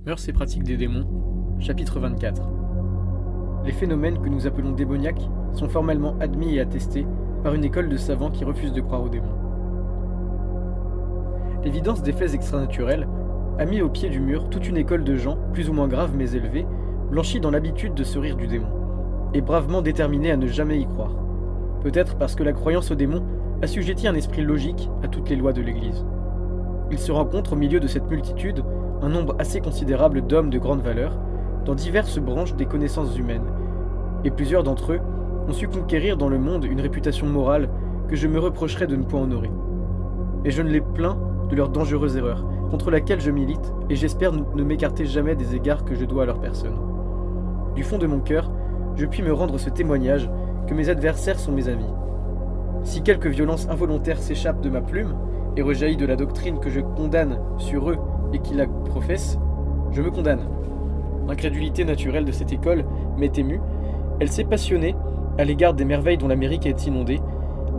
Mœurs et pratiques des démons, chapitre 24. Les phénomènes que nous appelons démoniaques sont formellement admis et attestés par une école de savants qui refusent de croire aux démons. L'évidence des faits extranaturels a mis au pied du mur toute une école de gens, plus ou moins graves mais élevés, blanchis dans l'habitude de se rire du démon, et bravement déterminés à ne jamais y croire. Peut-être parce que la croyance au démon assujettit un esprit logique à toutes les lois de l'Église. Il se rencontre au milieu de cette multitude un nombre assez considérable d'hommes de grande valeur, dans diverses branches des connaissances humaines, et plusieurs d'entre eux ont su conquérir dans le monde une réputation morale que je me reprocherais de ne point honorer. Et je ne les plains de leurs dangereuses erreurs, contre laquelle je milite, et j'espère ne m'écarter jamais des égards que je dois à leur personne. Du fond de mon cœur, je puis me rendre ce témoignage que mes adversaires sont mes amis. Si quelque violence involontaire s'échappe de ma plume, et rejaillit de la doctrine que je condamne sur eux et qui la professent, je me condamne. L'incrédulité naturelle de cette école m'est émue, elle s'est passionnée à l'égard des merveilles dont l'Amérique est inondée,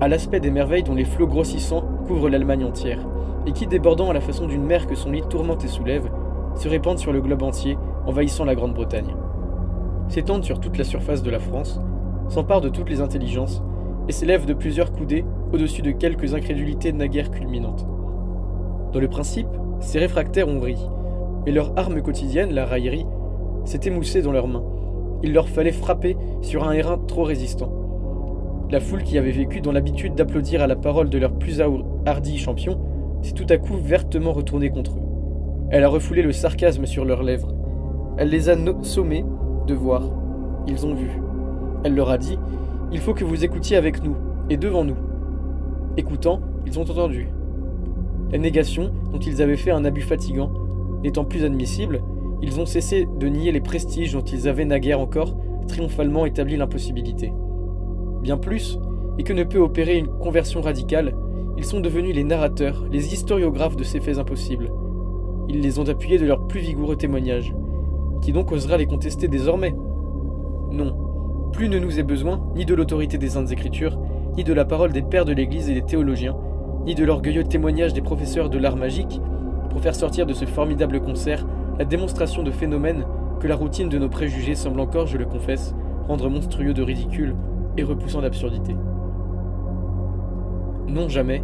à l'aspect des merveilles dont les flots grossissants couvrent l'Allemagne entière, et qui, débordant à la façon d'une mer que son lit tourmente et soulève, se répandent sur le globe entier, envahissant la Grande-Bretagne. S'étendent sur toute la surface de la France, s'emparent de toutes les intelligences, et s'élèvent de plusieurs coudées au-dessus de quelques incrédulités naguère culminantes. Dans le principe, ces réfractaires ont ri, mais leur arme quotidienne, la raillerie, s'est émoussée dans leurs mains. Il leur fallait frapper sur un airain trop résistant. La foule qui avait vécu dans l'habitude d'applaudir à la parole de leurs plus hardis champions s'est tout à coup vertement retournée contre eux. Elle a refoulé le sarcasme sur leurs lèvres. Elle les a sommés de voir. Ils ont vu. Elle leur a dit « Il faut que vous écoutiez avec nous, et devant nous. » Écoutant, ils ont entendu. La négation, dont ils avaient fait un abus fatigant, n'étant plus admissible, ils ont cessé de nier les prestiges dont ils avaient naguère encore triomphalement établi l'impossibilité. Bien plus, et que ne peut opérer une conversion radicale, ils sont devenus les narrateurs, les historiographes de ces faits impossibles. Ils les ont appuyés de leurs plus vigoureux témoignages. Qui donc osera les contester désormais? Non, plus ne nous est besoin ni de l'autorité des Saintes Écritures, ni de la parole des pères de l'Église et des théologiens, ni de l'orgueilleux témoignage des professeurs de l'art magique, pour faire sortir de ce formidable concert la démonstration de phénomènes que la routine de nos préjugés semble encore, je le confesse, rendre monstrueux de ridicule et repoussant d'absurdité. Non, jamais,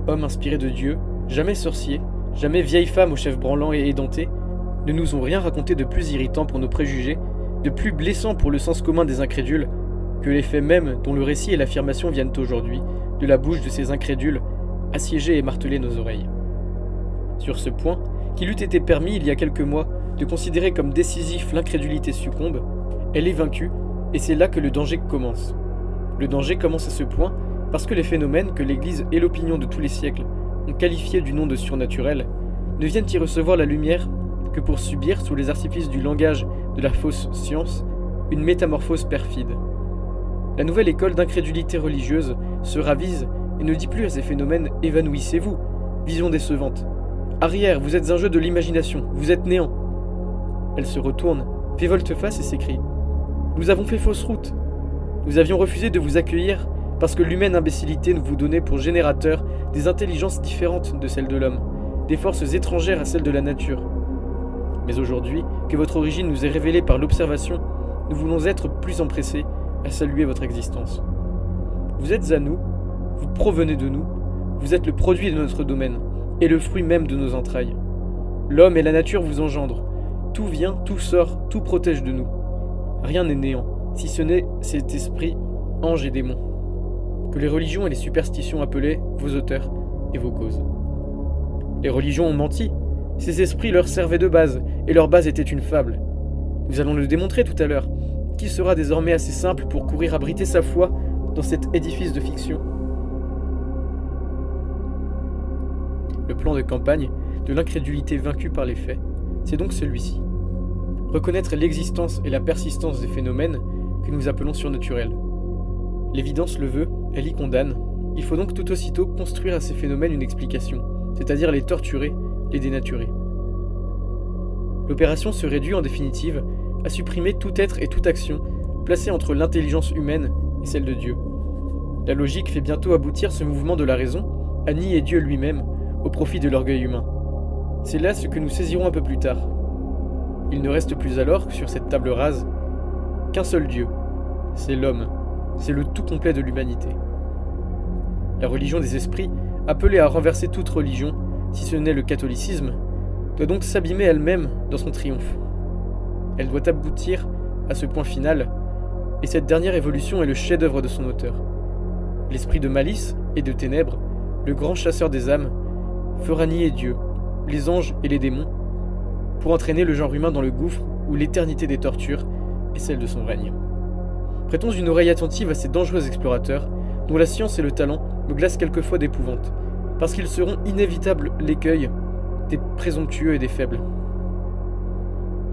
homme inspiré de Dieu, jamais sorcier, jamais vieille femme au chef branlant et édenté, ne nous ont rien raconté de plus irritant pour nos préjugés, de plus blessant pour le sens commun des incrédules, que les faits mêmes dont le récit et l'affirmation viennent aujourd'hui, de la bouche de ces incrédules, assiéger et marteler nos oreilles. Sur ce point, qu'il eût été permis il y a quelques mois de considérer comme décisif l'incrédulité succombe, elle est vaincue, et c'est là que le danger commence. Le danger commence à ce point parce que les phénomènes que l'Église et l'opinion de tous les siècles ont qualifiés du nom de surnaturels ne viennent y recevoir la lumière que pour subir, sous les artifices du langage de la fausse science, une métamorphose perfide. La nouvelle école d'incrédulité religieuse se ravise et ne dit plus à ces phénomènes « évanouissez-vous », vision décevante. « Arrière, vous êtes un jeu de l'imagination, vous êtes néant ». Elle se retourne, fait volte-face et s'écrie « Nous avons fait fausse route. Nous avions refusé de vous accueillir parce que l'humaine imbécilité nous vous donnait pour générateur des intelligences différentes de celles de l'homme, des forces étrangères à celles de la nature. Mais aujourd'hui, que votre origine nous est révélée par l'observation, nous voulons être plus empressés à saluer votre existence. Vous êtes à nous, vous provenez de nous, vous êtes le produit de notre domaine, et le fruit même de nos entrailles. L'homme et la nature vous engendrent. Tout vient, tout sort, tout protège de nous. Rien n'est néant, si ce n'est cet esprit, ange et démon, que les religions et les superstitions appelaient vos auteurs et vos causes. Les religions ont menti. Ces esprits leur servaient de base, et leur base était une fable. Nous allons le démontrer tout à l'heure. Qui sera désormais assez simple pour courir abriter sa foi dans cet édifice de fiction? Le plan de campagne de l'incrédulité vaincue par les faits, c'est donc celui-ci. Reconnaître l'existence et la persistance des phénomènes que nous appelons surnaturels. L'évidence le veut, elle y condamne. Il faut donc tout aussitôt construire à ces phénomènes une explication, c'est-à-dire les torturer, les dénaturer. L'opération se réduit en définitive à supprimer tout être et toute action placée entre l'intelligence humaine et celle de Dieu. La logique fait bientôt aboutir ce mouvement de la raison à nier Dieu lui-même au profit de l'orgueil humain. C'est là ce que nous saisirons un peu plus tard. Il ne reste plus alors, sur cette table rase, qu'un seul Dieu. C'est l'homme. C'est le tout complet de l'humanité. La religion des esprits, appelée à renverser toute religion, si ce n'est le catholicisme, doit donc s'abîmer elle-même dans son triomphe. Elle doit aboutir à ce point final, et cette dernière évolution est le chef-d'œuvre de son auteur. L'esprit de malice et de ténèbres, le grand chasseur des âmes, fera nier Dieu, les anges et les démons, pour entraîner le genre humain dans le gouffre où l'éternité des tortures est celle de son règne. Prêtons une oreille attentive à ces dangereux explorateurs, dont la science et le talent me glacent quelquefois d'épouvante, parce qu'ils seront inévitables l'écueil des présomptueux et des faibles.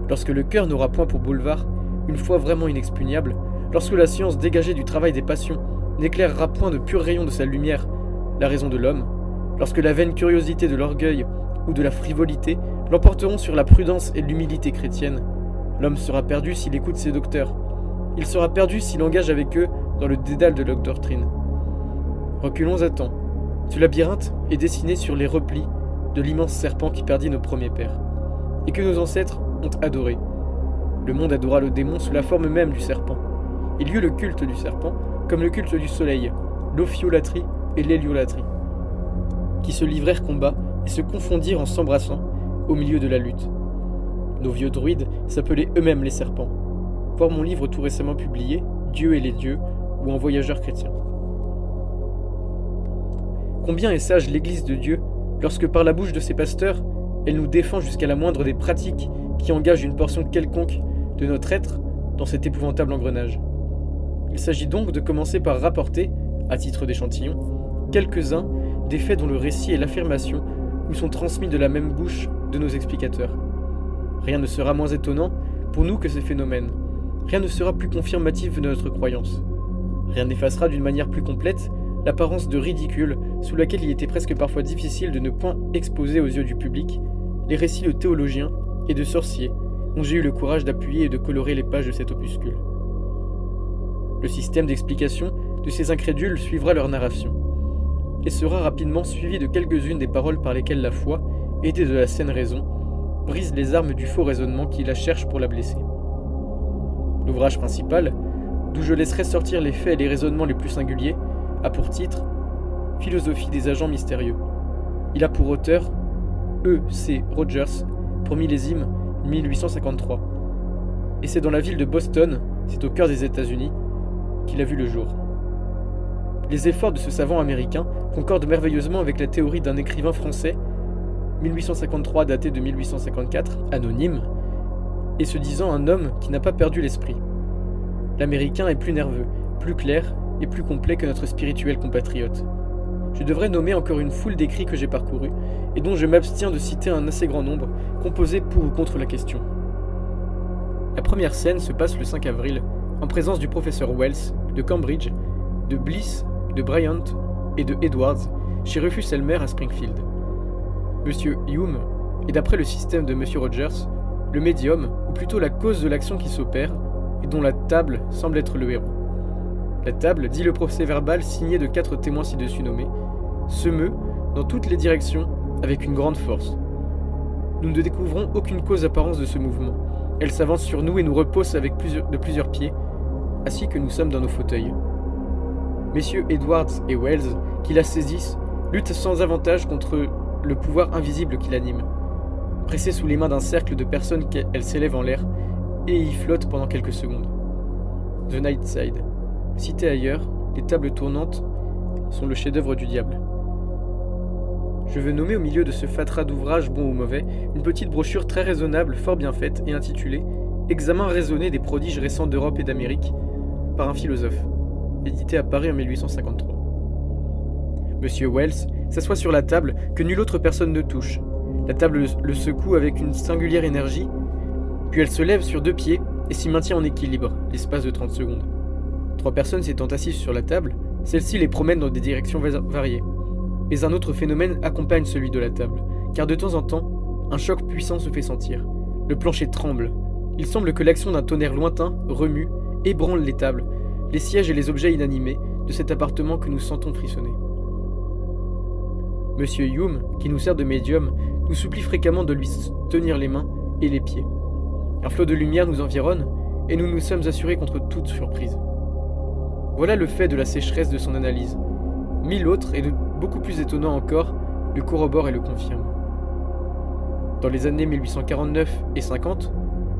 Lorsque le cœur n'aura point pour boulevard une foi vraiment inexpugnable, lorsque la science dégagée du travail des passions n'éclairera point de purs rayons de sa lumière la raison de l'homme, lorsque la vaine curiosité de l'orgueil ou de la frivolité l'emporteront sur la prudence et l'humilité chrétienne, l'homme sera perdu s'il écoute ses docteurs. Il sera perdu s'il engage avec eux dans le dédale de leur doctrine. Reculons à temps. Ce labyrinthe est dessiné sur les replis de l'immense serpent qui perdit nos premiers pères, et que nos ancêtres ont adoré. Le monde adora le démon sous la forme même du serpent. Il y eut le culte du serpent, comme le culte du soleil, l'ophiolatrie et l'héliolatrie, qui se livrèrent combat et se confondirent en s'embrassant au milieu de la lutte. Nos vieux druides s'appelaient eux-mêmes les serpents. Voir mon livre tout récemment publié, Dieu et les dieux, ou En voyageur chrétien. Combien est sage l'Église de Dieu, lorsque par la bouche de ses pasteurs, elle nous défend jusqu'à la moindre des pratiques qui engagent une portion quelconque de notre être dans cet épouvantable engrenage. Il s'agit donc de commencer par rapporter, à titre d'échantillon, quelques-uns des faits dont le récit et l'affirmation nous sont transmis de la même bouche de nos explicateurs. Rien ne sera moins étonnant pour nous que ces phénomènes. Rien ne sera plus confirmatif de notre croyance. Rien n'effacera d'une manière plus complète l'apparence de ridicule sous laquelle il était presque parfois difficile de ne point exposer aux yeux du public les récits de théologiens et de sorciers dont j'ai eu le courage d'appuyer et de colorer les pages de cet opuscule. Le système d'explication de ces incrédules suivra leur narration, et sera rapidement suivi de quelques-unes des paroles par lesquelles la foi, aidée de la saine raison, brise les armes du faux raisonnement qui la cherche pour la blesser. L'ouvrage principal, d'où je laisserai sortir les faits et les raisonnements les plus singuliers, a pour titre « Philosophie des agents mystérieux ». Il a pour auteur E.C. Rogers, pour millésime 1853. Et c'est dans la ville de Boston, c'est au cœur des États-Unis, qu'il a vu le jour. Les efforts de ce savant américain concordent merveilleusement avec la théorie d'un écrivain français, 1853 daté de 1854, anonyme, et se disant un homme qui n'a pas perdu l'esprit. L'américain est plus nerveux, plus clair et plus complet que notre spirituel compatriote. Je devrais nommer encore une foule d'écrits que j'ai parcourus, et dont je m'abstiens de citer un assez grand nombre, composés pour ou contre la question. La première scène se passe le 5 avril, en présence du professeur Wells, de Cambridge, de Bliss, de Bryant et de Edwards, chez Rufus-Elmer à Springfield. Monsieur Hume est, d'après le système de Monsieur Rogers, le médium, ou plutôt la cause de l'action qui s'opère, et dont la table semble être le héros. La table, dit le procès-verbal signé de 4 témoins ci-dessus nommés, se meut dans toutes les directions avec une grande force. Nous ne découvrons aucune cause apparente de ce mouvement. Elle s'avance sur nous et nous repose avec plusieurs pieds, assis que nous sommes dans nos fauteuils. Messieurs Edwards et Wells, qui la saisissent, luttent sans avantage contre le pouvoir invisible qui l'anime. Pressée sous les mains d'un cercle de personnes, elle s'élève en l'air et y flotte pendant quelques secondes. The Night Side. Cité ailleurs, les tables tournantes sont le chef-d'œuvre du diable. Je veux nommer au milieu de ce fatras d'ouvrages bons ou mauvais une petite brochure très raisonnable, fort bien faite et intitulée « Examen raisonné des prodiges récents d'Europe et d'Amérique » par un philosophe, édité à Paris en 1853. Monsieur Wells s'assoit sur la table que nulle autre personne ne touche. La table le secoue avec une singulière énergie, puis elle se lève sur 2 pieds et s'y maintient en équilibre, l'espace de 30 secondes. 3 personnes s'étant assises sur la table, celle-ci les promène dans des directions variées. Mais un autre phénomène accompagne celui de la table, car de temps en temps, un choc puissant se fait sentir. Le plancher tremble. Il semble que l'action d'un tonnerre lointain remue, ébranle les tables, les sièges et les objets inanimés de cet appartement que nous sentons frissonner. Monsieur Hume, qui nous sert de médium, nous supplie fréquemment de lui tenir les mains et les pieds. Un flot de lumière nous environne, et nous nous sommes assurés contre toute surprise. Voilà le fait de la sécheresse de son analyse. 1000 autres, et de beaucoup plus étonnants encore, le corroborent et le confirment. Dans les années 1849 et 50,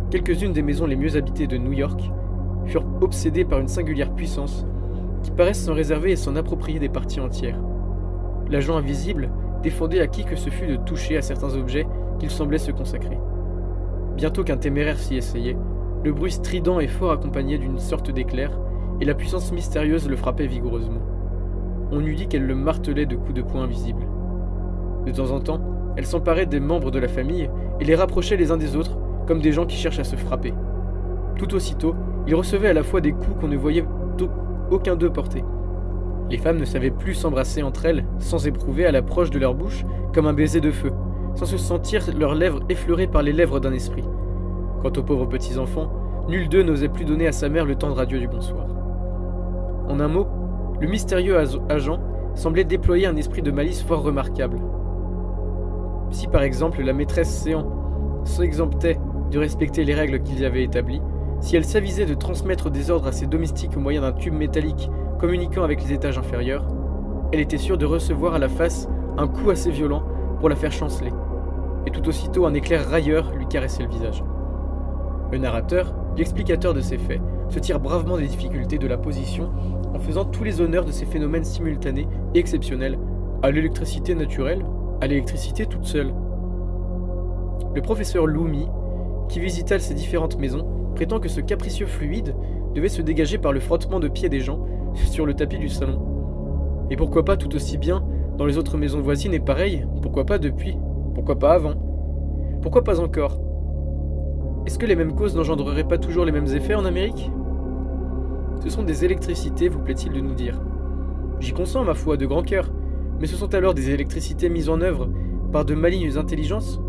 quelques-unes des maisons les mieux habitées de New York furent obsédées par une singulière puissance qui paraissent s'en réserver et s'en approprier des parties entières. L'agent invisible défendait à qui que ce fût de toucher à certains objets qu'il semblait se consacrer. Bientôt qu'un téméraire s'y essayait, le bruit strident et fort accompagné d'une sorte d'éclair, et la puissance mystérieuse le frappait vigoureusement. On eût dit qu'elle le martelait de coups de poing invisibles. De temps en temps, elle s'emparait des membres de la famille et les rapprochait les uns des autres, comme des gens qui cherchent à se frapper. Tout aussitôt, il recevait à la fois des coups qu'on ne voyait aucun d'eux porter. Les femmes ne savaient plus s'embrasser entre elles, sans éprouver à l'approche de leur bouche comme un baiser de feu, sans se sentir leurs lèvres effleurées par les lèvres d'un esprit. Quant aux pauvres petits-enfants, nul d'eux n'osait plus donner à sa mère le tendre adieu du bonsoir. En un mot, le mystérieux agent semblait déployer un esprit de malice fort remarquable. Si par exemple la maîtresse Séan s'exemptait de respecter les règles qu'il y avait établies, si elle s'avisait de transmettre des ordres à ses domestiques au moyen d'un tube métallique communiquant avec les étages inférieurs, elle était sûre de recevoir à la face un coup assez violent pour la faire chanceler, et tout aussitôt un éclair railleur lui caressait le visage. Le narrateur, l'explicateur de ces faits, se tire bravement des difficultés de la position en faisant tous les honneurs de ces phénomènes simultanés et exceptionnels à l'électricité naturelle, à l'électricité toute seule. Le professeur Loomy, qui visita ces différentes maisons, prétend que ce capricieux fluide devait se dégager par le frottement de pieds des gens sur le tapis du salon. Et pourquoi pas tout aussi bien dans les autres maisons voisines et pareil, pourquoi pas depuis, pourquoi pas avant, pourquoi pas encore? Est-ce que les mêmes causes n'engendreraient pas toujours les mêmes effets en Amérique? Ce sont des électricités, vous plaît-il de nous dire. J'y consens, ma foi, de grand cœur, mais ce sont alors des électricités mises en œuvre par de malignes intelligences?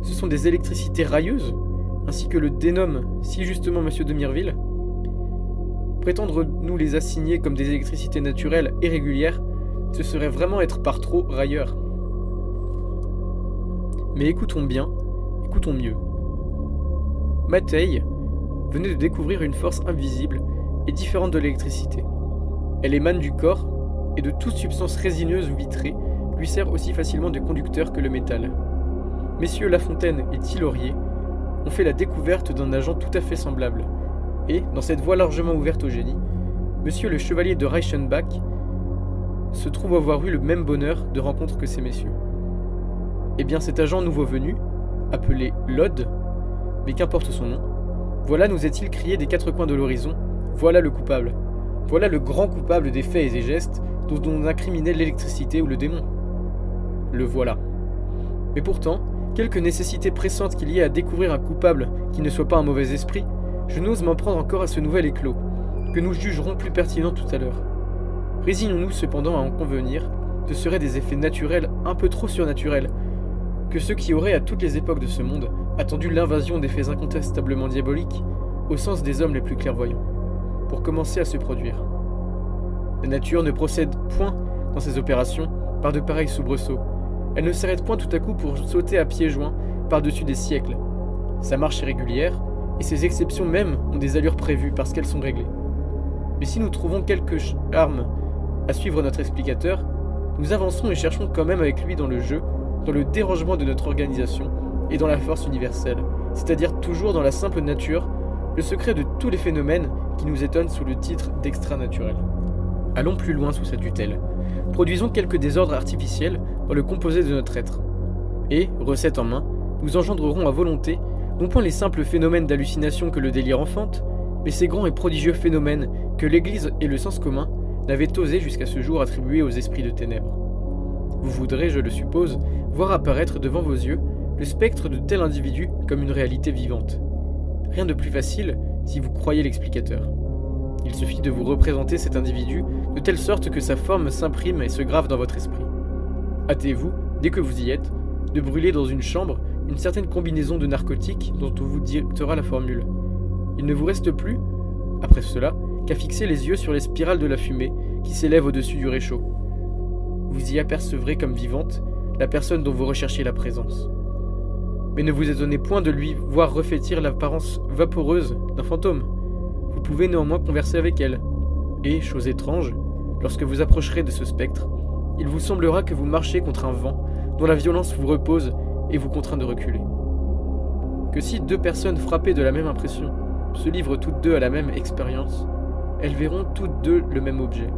Ce sont des électricités railleuses, ainsi que le dénomme si justement M. de Mirville? Prétendre nous les assigner comme des électricités naturelles et régulières, ce serait vraiment être par trop railleur. Mais écoutons bien, écoutons mieux. Matei venait de découvrir une force invisible et différente de l'électricité. Elle émane du corps et de toute substance résineuse ou vitrée lui sert aussi facilement de conducteur que le métal. Messieurs Lafontaine et Tillorier ont fait la découverte d'un agent tout à fait semblable, et, dans cette voie largement ouverte au génie, monsieur le chevalier de Reichenbach se trouve avoir eu le même bonheur de rencontre que ces messieurs. Eh bien cet agent nouveau venu, appelé Lod, mais qu'importe son nom, voilà nous est-il crié des quatre coins de l'horizon, voilà le coupable, voilà le grand coupable des faits et gestes dont on incriminait l'électricité ou le démon. Le voilà. Mais pourtant, quelque nécessité pressante qu'il y ait à découvrir un coupable qui ne soit pas un mauvais esprit, je n'ose m'en prendre encore à ce nouvel éclos, que nous jugerons plus pertinent tout à l'heure. Résignons-nous cependant à en convenir, ce seraient des effets naturels un peu trop surnaturels, que ceux qui auraient à toutes les époques de ce monde attendu l'invasion d'effets incontestablement diaboliques, au sens des hommes les plus clairvoyants, pour commencer à se produire. La nature ne procède point dans ces opérations par de pareils soubresauts. Elle ne s'arrête point tout à coup pour sauter à pieds joints par-dessus des siècles. Sa marche est régulière, et ses exceptions même ont des allures prévues parce qu'elles sont réglées. Mais si nous trouvons quelque charme à suivre notre explicateur, nous avançons et cherchons quand même avec lui dans le jeu, dans le dérangement de notre organisation et dans la force universelle, c'est-à-dire toujours dans la simple nature, le secret de tous les phénomènes qui nous étonnent sous le titre d'extra-naturel. Allons plus loin sous sa tutelle. Produisons quelques désordres artificiels dans le composé de notre être. Et, recette en main, nous engendrerons à volonté non point les simples phénomènes d'hallucination que le délire enfante, mais ces grands et prodigieux phénomènes que l'Église et le sens commun n'avaient osé jusqu'à ce jour attribuer aux esprits de ténèbres. Vous voudrez, je le suppose, voir apparaître devant vos yeux le spectre de tel individu comme une réalité vivante. Rien de plus facile si vous croyez l'explicateur. Il suffit de vous représenter cet individu de telle sorte que sa forme s'imprime et se grave dans votre esprit. Hâtez-vous, dès que vous y êtes, de brûler dans une chambre une certaine combinaison de narcotiques dont on vous dictera la formule. Il ne vous reste plus, après cela, qu'à fixer les yeux sur les spirales de la fumée qui s'élèvent au-dessus du réchaud. Vous y apercevrez comme vivante la personne dont vous recherchez la présence. Mais ne vous étonnez point de lui voir revêtir l'apparence vaporeuse d'un fantôme. Vous pouvez néanmoins converser avec elle. Et, chose étrange, lorsque vous approcherez de ce spectre, il vous semblera que vous marchez contre un vent dont la violence vous repose et vous contraint de reculer. Que si deux personnes frappées de la même impression se livrent toutes deux à la même expérience, elles verront toutes deux le même objet.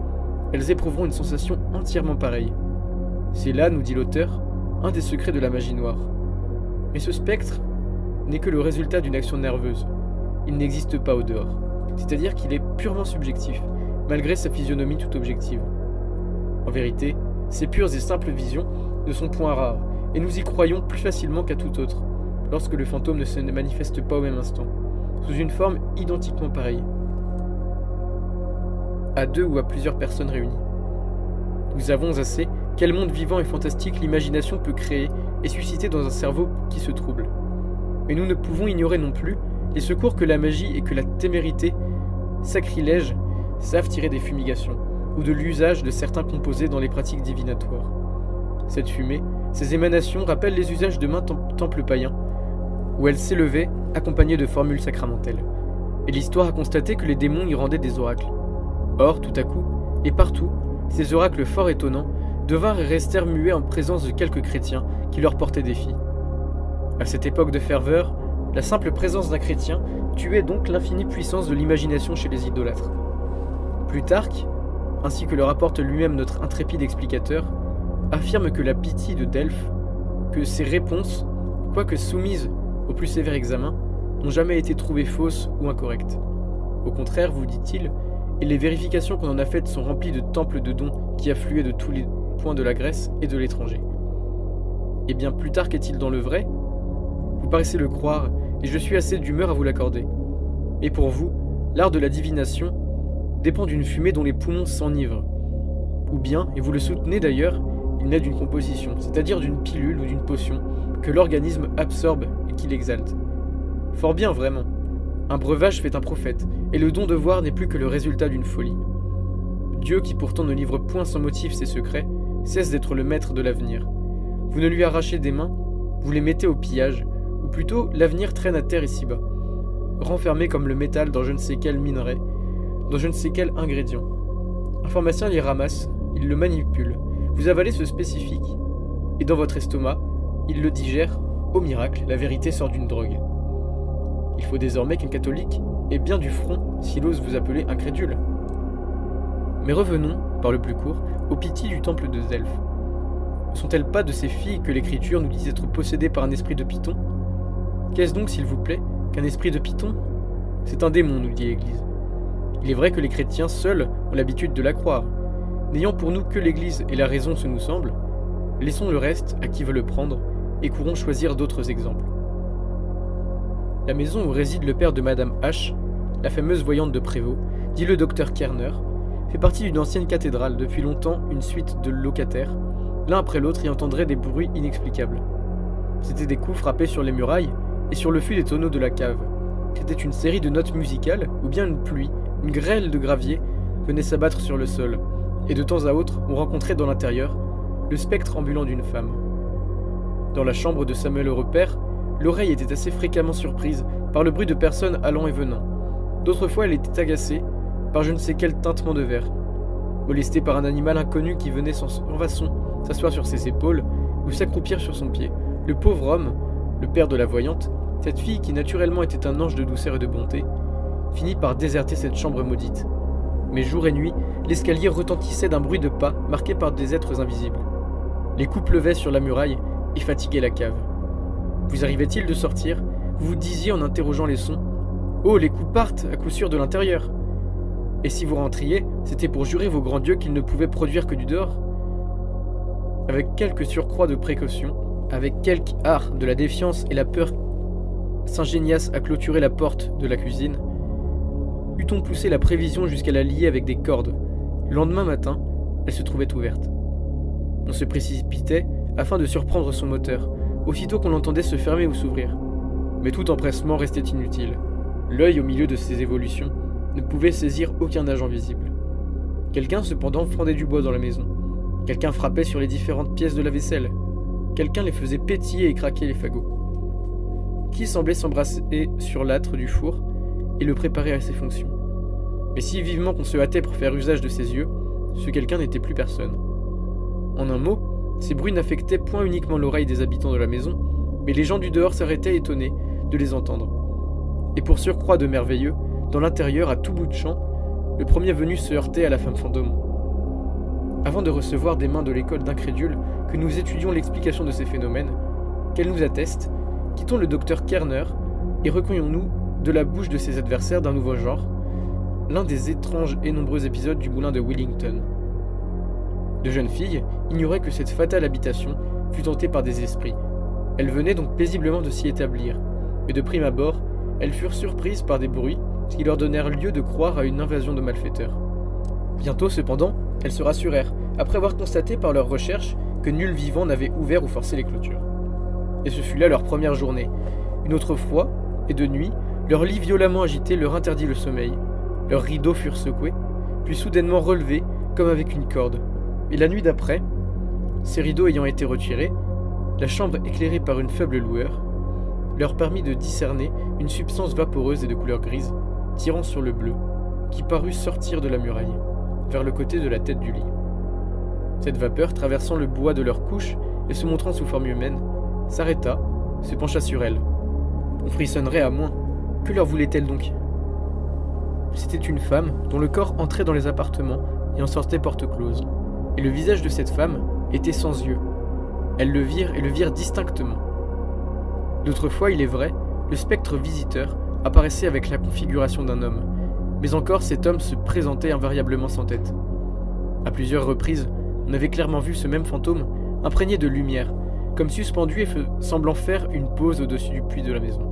Elles éprouveront une sensation entièrement pareille. C'est là, nous dit l'auteur, un des secrets de la magie noire. Mais ce spectre n'est que le résultat d'une action nerveuse. Il n'existe pas au dehors. C'est-à-dire qu'il est purement subjectif, malgré sa physionomie toute objective. En vérité, ces pures et simples visions ne sont point rares, et nous y croyons plus facilement qu'à tout autre, lorsque le fantôme ne se manifeste pas au même instant, sous une forme identiquement pareille, à deux ou à plusieurs personnes réunies. Nous avons assez quel monde vivant et fantastique l'imagination peut créer et susciter dans un cerveau qui se trouble. Mais nous ne pouvons ignorer non plus les secours que la magie et que la témérité, sacrilège, savent tirer des fumigations, ou de l'usage de certains composés dans les pratiques divinatoires. Cette fumée, ces émanations rappellent les usages de maints temples païens, où elles s'élevaient accompagnées de formules sacramentelles. Et l'histoire a constaté que les démons y rendaient des oracles. Or, tout à coup, et partout, ces oracles fort étonnants devinrent et restèrent muets en présence de quelques chrétiens qui leur portaient défi. À cette époque de ferveur, la simple présence d'un chrétien tuait donc l'infinie puissance de l'imagination chez les idolâtres. Plutarque, ainsi que le rapporte lui-même notre intrépide explicateur, affirme que la pitié de Delphes, que ses réponses, quoique soumises au plus sévère examen, n'ont jamais été trouvées fausses ou incorrectes. Au contraire, vous dit-il, et les vérifications qu'on en a faites sont remplies de temples de dons qui affluaient de tous les points de la Grèce et de l'étranger. Eh bien, Plutarque est-il dans le vrai? Vous paraissez le croire, et je suis assez d'humeur à vous l'accorder. Mais pour vous, l'art de la divination dépend d'une fumée dont les poumons s'enivrent. Ou bien, et vous le soutenez d'ailleurs, il naît d'une composition, c'est-à-dire d'une pilule ou d'une potion, que l'organisme absorbe et qui l'exalte. Fort bien, vraiment. Un breuvage fait un prophète, et le don de voir n'est plus que le résultat d'une folie. Dieu, qui pourtant ne livre point sans motif ses secrets, cesse d'être le maître de l'avenir. Vous ne lui arrachez des mains, vous les mettez au pillage, ou plutôt l'avenir traîne à terre ici-bas, renfermé comme le métal dans je ne sais quel minerai, dans je ne sais quel ingrédient. Un pharmacien l'y ramasse, il le manipule, vous avalez ce spécifique, et dans votre estomac, il le digère, au miracle, la vérité sort d'une drogue. Il faut désormais qu'un catholique ait bien du front s'il ose vous appeler incrédule. Mais revenons, par le plus court, aux pitiés du temple de Delphes. Ne sont-elles pas de ces filles que l'Écriture nous dit être possédées par un esprit de Python? Qu'est-ce donc, s'il vous plaît, qu'un esprit de Python? C'est un démon, nous dit l'Église. Il est vrai que les chrétiens seuls ont l'habitude de la croire. N'ayant pour nous que l'Église et la raison ce nous semble, laissons le reste à qui veut le prendre et courons choisir d'autres exemples. La maison où réside le père de Madame H, la fameuse voyante de Prévost, dit le docteur Kerner, fait partie d'une ancienne cathédrale, depuis longtemps une suite de locataires. L'un après l'autre y entendraient des bruits inexplicables. C'étaient des coups frappés sur les murailles et sur le fût des tonneaux de la cave. C'était une série de notes musicales, ou bien une pluie, une grêle de gravier venait s'abattre sur le sol, et de temps à autre on rencontrait dans l'intérieur le spectre ambulant d'une femme. Dans la chambre de Samuel le Repère, l'oreille était assez fréquemment surprise par le bruit de personnes allant et venant. D'autres fois elle était agacée par je ne sais quel tintement de verre. Molestée par un animal inconnu qui venait sans façon s'asseoir sur ses épaules ou s'accroupir sur son pied, le pauvre homme, le père de la voyante, cette fille qui naturellement était un ange de douceur et de bonté, finit par déserter cette chambre maudite. Mais jour et nuit, l'escalier retentissait d'un bruit de pas marqué par des êtres invisibles. Les coups pleuvaient sur la muraille et fatiguaient la cave. Vous arrivait-il de sortir? Vous vous disiez en interrogeant les sons: « Oh, les coups partent à coup sûr de l'intérieur !» Et si vous rentriez, c'était pour jurer vos grands dieux qu'ils ne pouvaient produire que du dehors. Avec quelque surcroît de précaution, avec quelque art de la défiance et la peur s'ingéniasse à clôturer la porte de la cuisine, eût-on poussé la prévision jusqu'à la lier avec des cordes. Le lendemain matin, elle se trouvait ouverte. On se précipitait afin de surprendre son moteur, aussitôt qu'on l'entendait se fermer ou s'ouvrir. Mais tout empressement restait inutile. L'œil, au milieu de ces évolutions, ne pouvait saisir aucun agent visible. Quelqu'un cependant fendait du bois dans la maison. Quelqu'un frappait sur les différentes pièces de la vaisselle. Quelqu'un les faisait pétiller et craquer les fagots. qui semblait s'embrasser sur l'âtre du four et le préparer à ses fonctions. Mais si vivement qu'on se hâtait pour faire usage de ses yeux, ce quelqu'un n'était plus personne. En un mot, ces bruits n'affectaient point uniquement l'oreille des habitants de la maison, mais les gens du dehors s'arrêtaient étonnés de les entendre. Et pour surcroît de merveilleux, dans l'intérieur, à tout bout de champ, le premier venu se heurtait à la femme fantôme. Avant de recevoir des mains de l'école d'incrédules que nous étudions l'explication de ces phénomènes, qu'elle nous atteste, quittons le docteur Kerner et recueillons-nous de la bouche de ses adversaires d'un nouveau genre, l'un des étranges et nombreux épisodes du moulin de Willington. De jeunes filles ignoraient que cette fatale habitation fut hantée par des esprits. Elles venaient donc paisiblement de s'y établir, mais de prime abord, elles furent surprises par des bruits qui leur donnèrent lieu de croire à une invasion de malfaiteurs. Bientôt, cependant, elles se rassurèrent, après avoir constaté par leurs recherches que nul vivant n'avait ouvert ou forcé les clôtures. Et ce fut là leur première journée. Une autre fois, et de nuit, leur lit violemment agité leur interdit le sommeil. Leurs rideaux furent secoués, puis soudainement relevés, comme avec une corde. Et la nuit d'après, ces rideaux ayant été retirés, la chambre éclairée par une faible lueur, leur permit de discerner une substance vaporeuse et de couleur grise, tirant sur le bleu, qui parut sortir de la muraille, vers le côté de la tête du lit. Cette vapeur, traversant le bois de leur couche et se montrant sous forme humaine, s'arrêta, se pencha sur elle. On frissonnerait à moins. Que leur voulait-elle donc? C'était une femme dont le corps entrait dans les appartements et en sortait porte close. Et le visage de cette femme était sans yeux. Elles le virent et le virent distinctement. D'autres fois, il est vrai, le spectre visiteur apparaissait avec la configuration d'un homme, mais encore cet homme se présentait invariablement sans tête. À plusieurs reprises, on avait clairement vu ce même fantôme imprégné de lumière, comme suspendu et semblant faire une pause au-dessus du puits de la maison.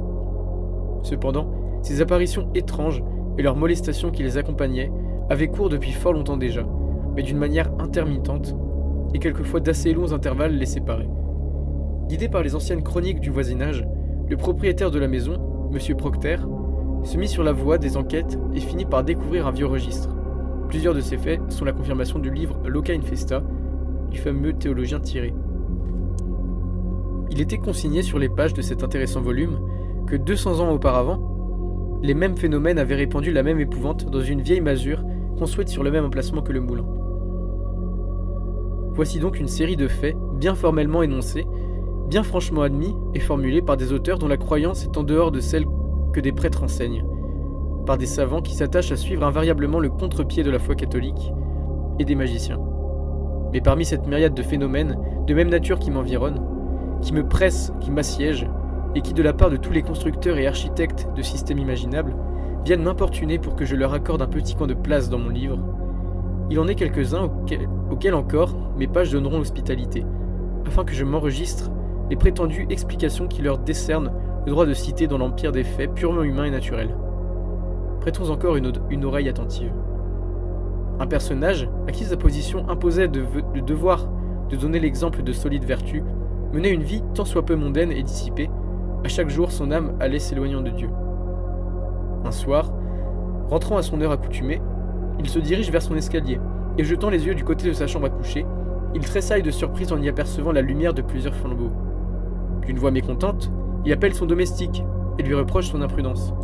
Cependant, ces apparitions étranges et leurs molestations qui les accompagnaient avaient cours depuis fort longtemps déjà, mais d'une manière intermittente, et quelquefois d'assez longs intervalles les séparaient. Guidé par les anciennes chroniques du voisinage, le propriétaire de la maison, M. Procter, se mit sur la voie des enquêtes et finit par découvrir un vieux registre. Plusieurs de ces faits sont la confirmation du livre Loca Infesta du fameux théologien Thierry. Il était consigné sur les pages de cet intéressant volume que 200 ans auparavant, les mêmes phénomènes avaient répandu la même épouvante dans une vieille masure construite sur le même emplacement que le moulin. Voici donc une série de faits bien formellement énoncés, bien franchement admis et formulés par des auteurs dont la croyance est en dehors de celle que des prêtres enseignent, par des savants qui s'attachent à suivre invariablement le contre-pied de la foi catholique, et des magiciens. Mais parmi cette myriade de phénomènes de même nature qui m'environnent, qui me pressent, qui m'assiègent, et qui de la part de tous les constructeurs et architectes de systèmes imaginables, viennent m'importuner pour que je leur accorde un petit coin de place dans mon livre, il en est quelques-uns auxquels encore mes pages donneront l'hospitalité, afin que je m'enregistre les prétendues explications qui leur décernent le droit de citer dans l'empire des faits purement humains et naturels. Prêtons encore une oreille attentive. Un personnage, à qui sa position imposait le devoir de donner l'exemple de solide vertu, menait une vie tant soit peu mondaine et dissipée, à chaque jour son âme allait s'éloignant de Dieu. Un soir, rentrant à son heure accoutumée, il se dirige vers son escalier, et jetant les yeux du côté de sa chambre à coucher, il tressaille de surprise en y apercevant la lumière de plusieurs flambeaux. D'une voix mécontente, il appelle son domestique, et lui reproche son imprudence.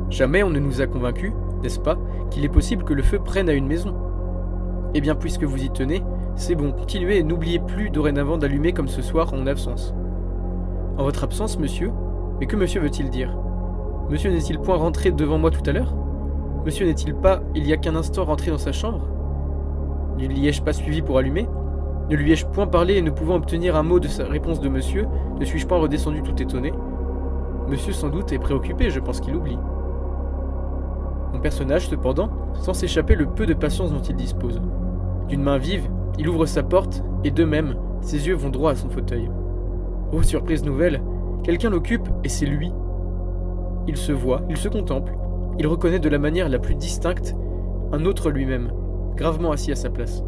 Jamais on ne nous a convaincus, n'est-ce pas, qu'il est possible que le feu prenne à une maison? Eh bien, puisque vous y tenez, c'est bon, continuez et n'oubliez plus dorénavant d'allumer comme ce soir en mon absence. En votre absence, monsieur? Mais que monsieur veut-il dire? Monsieur n'est-il point rentré devant moi tout à l'heure? Monsieur n'est-il pas, il y a qu'un instant, rentré dans sa chambre? Ne l'y ai-je pas suivi pour allumer? Ne lui ai-je point parlé et ne pouvant obtenir un mot de sa réponse de monsieur, ne suis-je point redescendu tout étonné? Monsieur sans doute est préoccupé, je pense qu'il oublie. Mon personnage, cependant, sent s'échapper le peu de patience dont il dispose. D'une main vive, il ouvre sa porte, et de même, ses yeux vont droit à son fauteuil. Oh, surprise nouvelle, quelqu'un l'occupe, et c'est lui. Il se voit, il se contemple, il reconnaît de la manière la plus distincte un autre lui-même, gravement assis à sa place.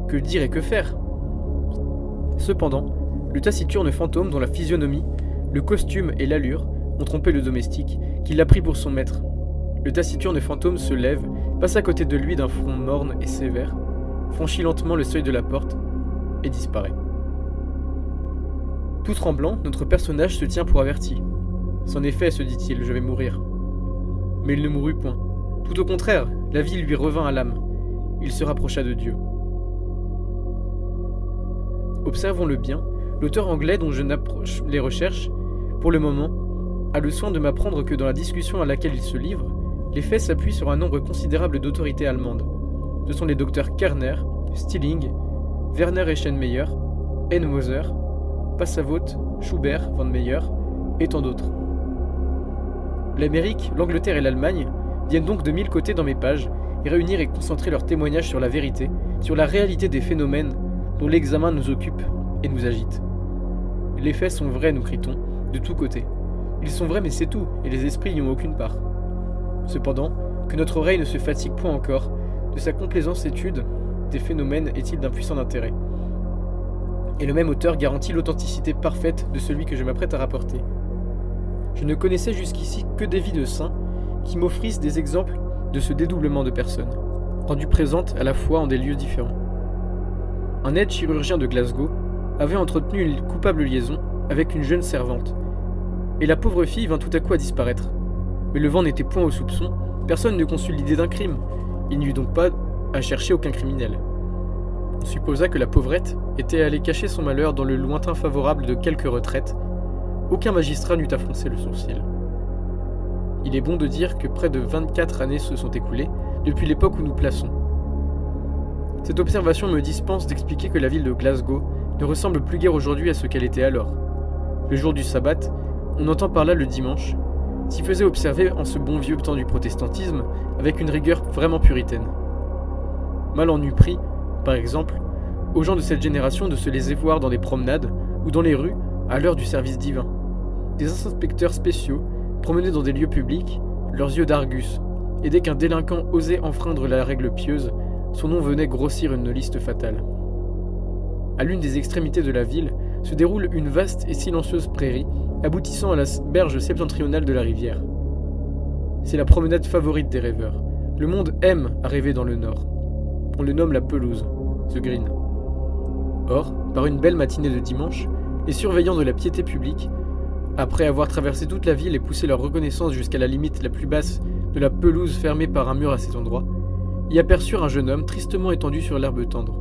Que dire et que faire? Cependant, le taciturne fantôme dont la physionomie, le costume et l'allure ont trompé le domestique, qui l'a pris pour son maître. Le taciturne fantôme se lève, passe à côté de lui d'un front morne et sévère, franchit lentement le seuil de la porte et disparaît. Tout tremblant, notre personnage se tient pour averti. C'en est fait, se dit-il, je vais mourir. Mais il ne mourut point. Tout au contraire, la vie lui revint à l'âme. Il se rapprocha de Dieu. Observons-le bien, l'auteur anglais dont je n'approche les recherches, pour le moment, a le soin de m'apprendre que dans la discussion à laquelle il se livre, les faits s'appuient sur un nombre considérable d'autorités allemandes. Ce sont les docteurs Kerner, Stilling, Werner Eschenmayer, N. Moser, Passavant, Schubert, Van Meyer et tant d'autres. L'Amérique, l'Angleterre et l'Allemagne viennent donc de 1000 côtés dans mes pages et réunir et concentrer leurs témoignages sur la vérité, sur la réalité des phénomènes dont l'examen nous occupe et nous agite. Les faits sont vrais, nous crie-t-on, de tous côtés. Ils sont vrais mais c'est tout, et les esprits n'y ont aucune part. Cependant, que notre oreille ne se fatigue point encore, de sa complaisance étude des phénomènes est-il d'un puissant intérêt. Et le même auteur garantit l'authenticité parfaite de celui que je m'apprête à rapporter. Je ne connaissais jusqu'ici que des vies de saints qui m'offrissent des exemples de ce dédoublement de personnes, rendues présentes à la fois en des lieux différents. Un aide chirurgien de Glasgow avait entretenu une coupable liaison avec une jeune servante, et la pauvre fille vint tout à coup à disparaître. Mais le vent n'était point au soupçon, personne ne conçut l'idée d'un crime, il n'y eut donc pas à chercher aucun criminel. On supposa que la pauvrette était allée cacher son malheur dans le lointain favorable de quelque retraite. Aucun magistrat n'eut à froncer le sourcil. Il est bon de dire que près de 24 années se sont écoulées depuis l'époque où nous plaçons. Cette observation me dispense d'expliquer que la ville de Glasgow ne ressemble plus guère aujourd'hui à ce qu'elle était alors. Le jour du sabbat, on entend par là le dimanche, s'y faisait observer en ce bon vieux temps du protestantisme avec une rigueur vraiment puritaine. Mal en eût pris, par exemple, aux gens de cette génération de se laisser voir dans des promenades ou dans les rues à l'heure du service divin. Des inspecteurs spéciaux promenaient dans des lieux publics, leurs yeux d'argus, et dès qu'un délinquant osait enfreindre la règle pieuse, son nom venait grossir une liste fatale. À l'une des extrémités de la ville se déroule une vaste et silencieuse prairie aboutissant à la berge septentrionale de la rivière. C'est la promenade favorite des rêveurs. Le monde aime à rêver dans le nord. On le nomme la pelouse, the green. Or, par une belle matinée de dimanche, les surveillants de la piété publique, après avoir traversé toute la ville et poussé leur reconnaissance jusqu'à la limite la plus basse de la pelouse fermée par un mur à cet endroit, y aperçurent un jeune homme tristement étendu sur l'herbe tendre.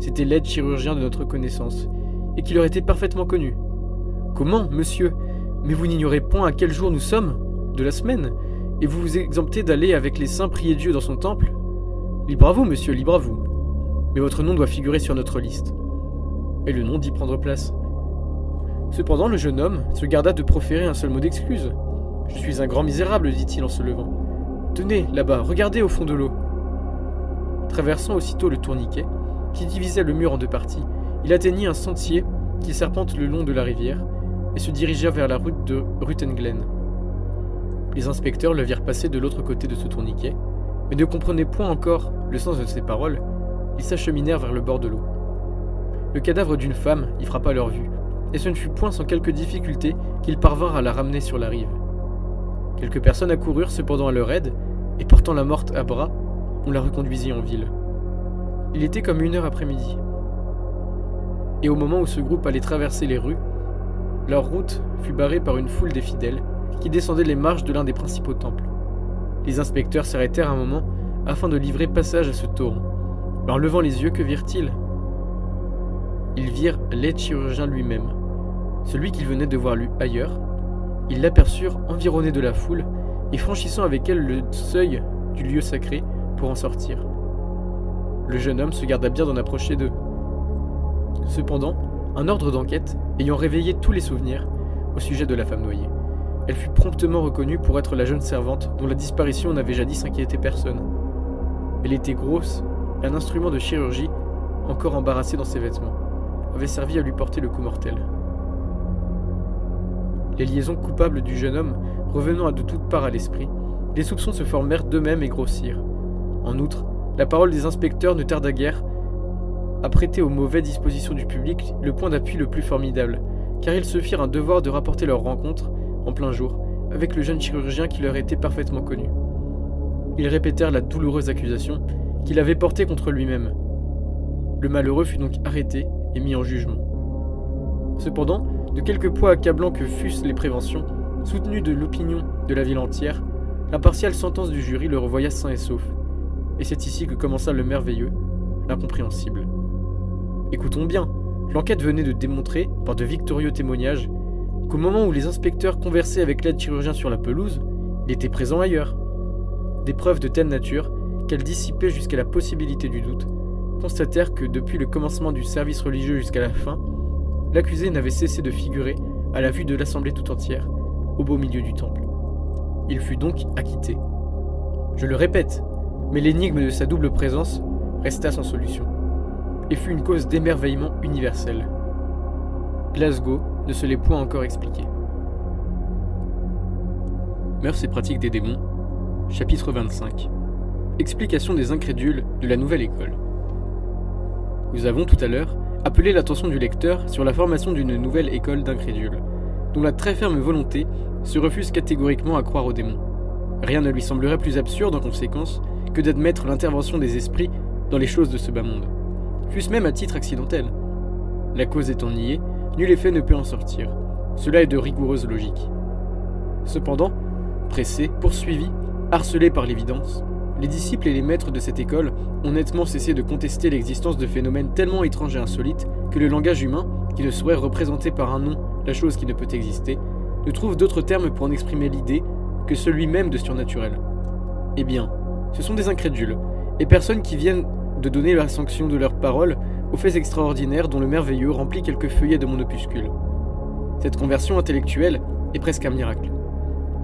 C'était l'aide chirurgien de notre connaissance, et qui leur était parfaitement connu. « Comment, monsieur? Mais vous n'ignorez point à quel jour nous sommes? De la semaine? Et vous vous exemptez d'aller avec les saints prier Dieu dans son temple? Libre à vous, monsieur, libre à vous. Mais votre nom doit figurer sur notre liste. » Et le nom dit prendre place. Cependant, le jeune homme se garda de proférer un seul mot d'excuse. « Je suis un grand misérable, dit-il en se levant. Tenez, là-bas, regardez au fond de l'eau. » Traversant aussitôt le tourniquet, qui divisait le mur en deux parties, il atteignit un sentier qui serpente le long de la rivière et se dirigea vers la route de Rutenglen. Les inspecteurs le virent passer de l'autre côté de ce tourniquet, mais ne comprenaient point encore le sens de ses paroles. Ils s'acheminèrent vers le bord de l'eau. Le cadavre d'une femme y frappa leur vue, et ce ne fut point sans quelque difficulté qu'ils parvinrent à la ramener sur la rive. Quelques personnes accoururent cependant à leur aide, et portant la morte à bras, on la reconduisit en ville. Il était comme 1h après-midi. Et au moment où ce groupe allait traverser les rues, leur route fut barrée par une foule des fidèles qui descendaient les marches de l'un des principaux temples. Les inspecteurs s'arrêtèrent un moment afin de livrer passage à ce torrent. Mais en levant les yeux, que virent-ils? Ils virent l'aide chirurgien lui-même. Celui qu'ils venaient de voir ailleurs, ils l'aperçurent environné de la foule et franchissant avec elle le seuil du lieu sacré pour en sortir. Le jeune homme se garda bien d'en approcher d'eux. Cependant, un ordre d'enquête, ayant réveillé tous les souvenirs au sujet de la femme noyée, elle fut promptement reconnue pour être la jeune servante dont la disparition n'avait jadis inquiété personne. Elle était grosse, et un instrument de chirurgie, encore embarrassé dans ses vêtements, avait servi à lui porter le coup mortel. Les liaisons coupables du jeune homme revenant de toutes parts à l'esprit, les soupçons se formèrent d'eux-mêmes et grossirent. En outre, la parole des inspecteurs ne tarda guère à prêter aux mauvaises dispositions du public le point d'appui le plus formidable, car ils se firent un devoir de rapporter leur rencontre, en plein jour, avec le jeune chirurgien qui leur était parfaitement connu. Ils répétèrent la douloureuse accusation qu'il avait portée contre lui-même. Le malheureux fut donc arrêté et mis en jugement. Cependant, De quelque poids accablant que fussent les préventions, soutenues de l'opinion de la ville entière, l'impartiale sentence du jury le revoya sain et sauf. Et c'est ici que commença le merveilleux, l'incompréhensible. Écoutons bien, l'enquête venait de démontrer, par de victorieux témoignages, qu'au moment où les inspecteurs conversaient avec l'aide-chirurgien sur la pelouse, il était présent ailleurs. Des preuves de telle nature, qu'elles dissipaient jusqu'à la possibilité du doute, constatèrent que depuis le commencement du service religieux jusqu'à la fin, l'accusé n'avait cessé de figurer, à la vue de l'assemblée tout entière, au beau milieu du temple. Il fut donc acquitté. Je le répète, mais l'énigme de sa double présence resta sans solution, et fut une cause d'émerveillement universel. Glasgow ne se l'est point encore expliqué. Mœurs et pratiques des démons, chapitre 25. Explication des incrédules de la nouvelle école. Nous avons tout à l'heure appelé l'attention du lecteur sur la formation d'une nouvelle école d'incrédules, dont la très ferme volonté se refuse catégoriquement à croire aux démons. Rien ne lui semblerait plus absurde en conséquence que d'admettre l'intervention des esprits dans les choses de ce bas monde, fût-ce même à titre accidentel. La cause étant niée, nul effet ne peut en sortir. Cela est de rigoureuse logique. Cependant, pressés, poursuivis, harcelés par l'évidence, les disciples et les maîtres de cette école ont nettement cessé de contester l'existence de phénomènes tellement étranges et insolites que le langage humain, qui ne saurait représenter par un nom la chose qui ne peut exister, ne trouve d'autres termes pour en exprimer l'idée que celui même de surnaturel. Eh bien, ce sont des incrédules, et personnes qui viennent de donner la sanction de leurs paroles aux faits extraordinaires dont le merveilleux remplit quelques feuillets de mon opuscule. Cette conversion intellectuelle est presque un miracle.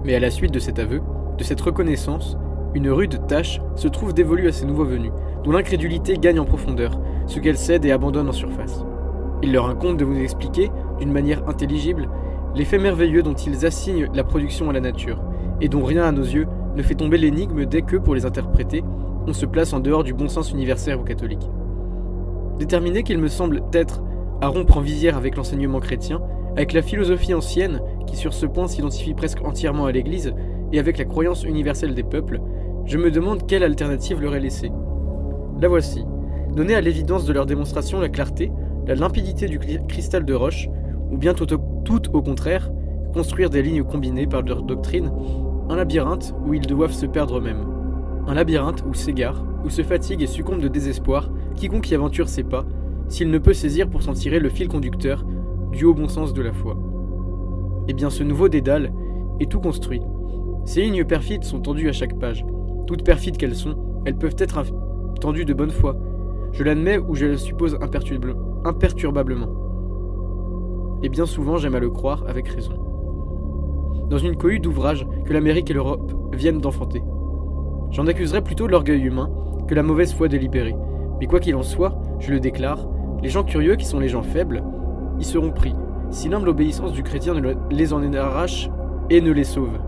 Mais à la suite de cet aveu, de cette reconnaissance, une rude tâche se trouve dévolue à ces nouveaux venus, dont l'incrédulité gagne en profondeur, ce qu'elle cède et abandonne en surface. Il leur incombe de vous expliquer, d'une manière intelligible, les faits merveilleux dont ils assignent la production à la nature, et dont rien à nos yeux ne fait tomber l'énigme dès que, pour les interpréter, on se place en dehors du bon sens universel ou catholique. Déterminé qu'il me semble être à rompre en visière avec l'enseignement chrétien, avec la philosophie ancienne, qui sur ce point s'identifie presque entièrement à l'Église, et avec la croyance universelle des peuples, je me demande quelle alternative leur est laissée. La voici. Donner à l'évidence de leur démonstration la clarté, la limpidité du cristal de roche, ou bien tout au contraire, construire des lignes combinées par leur doctrine, un labyrinthe où ils doivent se perdre eux-mêmes. Un labyrinthe où s'égare, où se fatigue et succombe de désespoir quiconque y aventure ses pas, s'il ne peut saisir pour s'en tirer le fil conducteur du haut bon sens de la foi. Eh bien ce nouveau dédale est tout construit. Ces lignes perfides sont tendues à chaque page. Toutes perfides qu'elles sont, elles peuvent être tendues de bonne foi. Je l'admets ou je la suppose imperturbablement. Et bien souvent j'aime à le croire avec raison. Dans une cohue d'ouvrages que l'Amérique et l'Europe viennent d'enfanter. J'en accuserais plutôt l'orgueil humain que la mauvaise foi délibérée. Mais quoi qu'il en soit, je le déclare, les gens curieux qui sont les gens faibles, y seront pris, si l'humble obéissance du chrétien ne les en arrache et ne les sauve.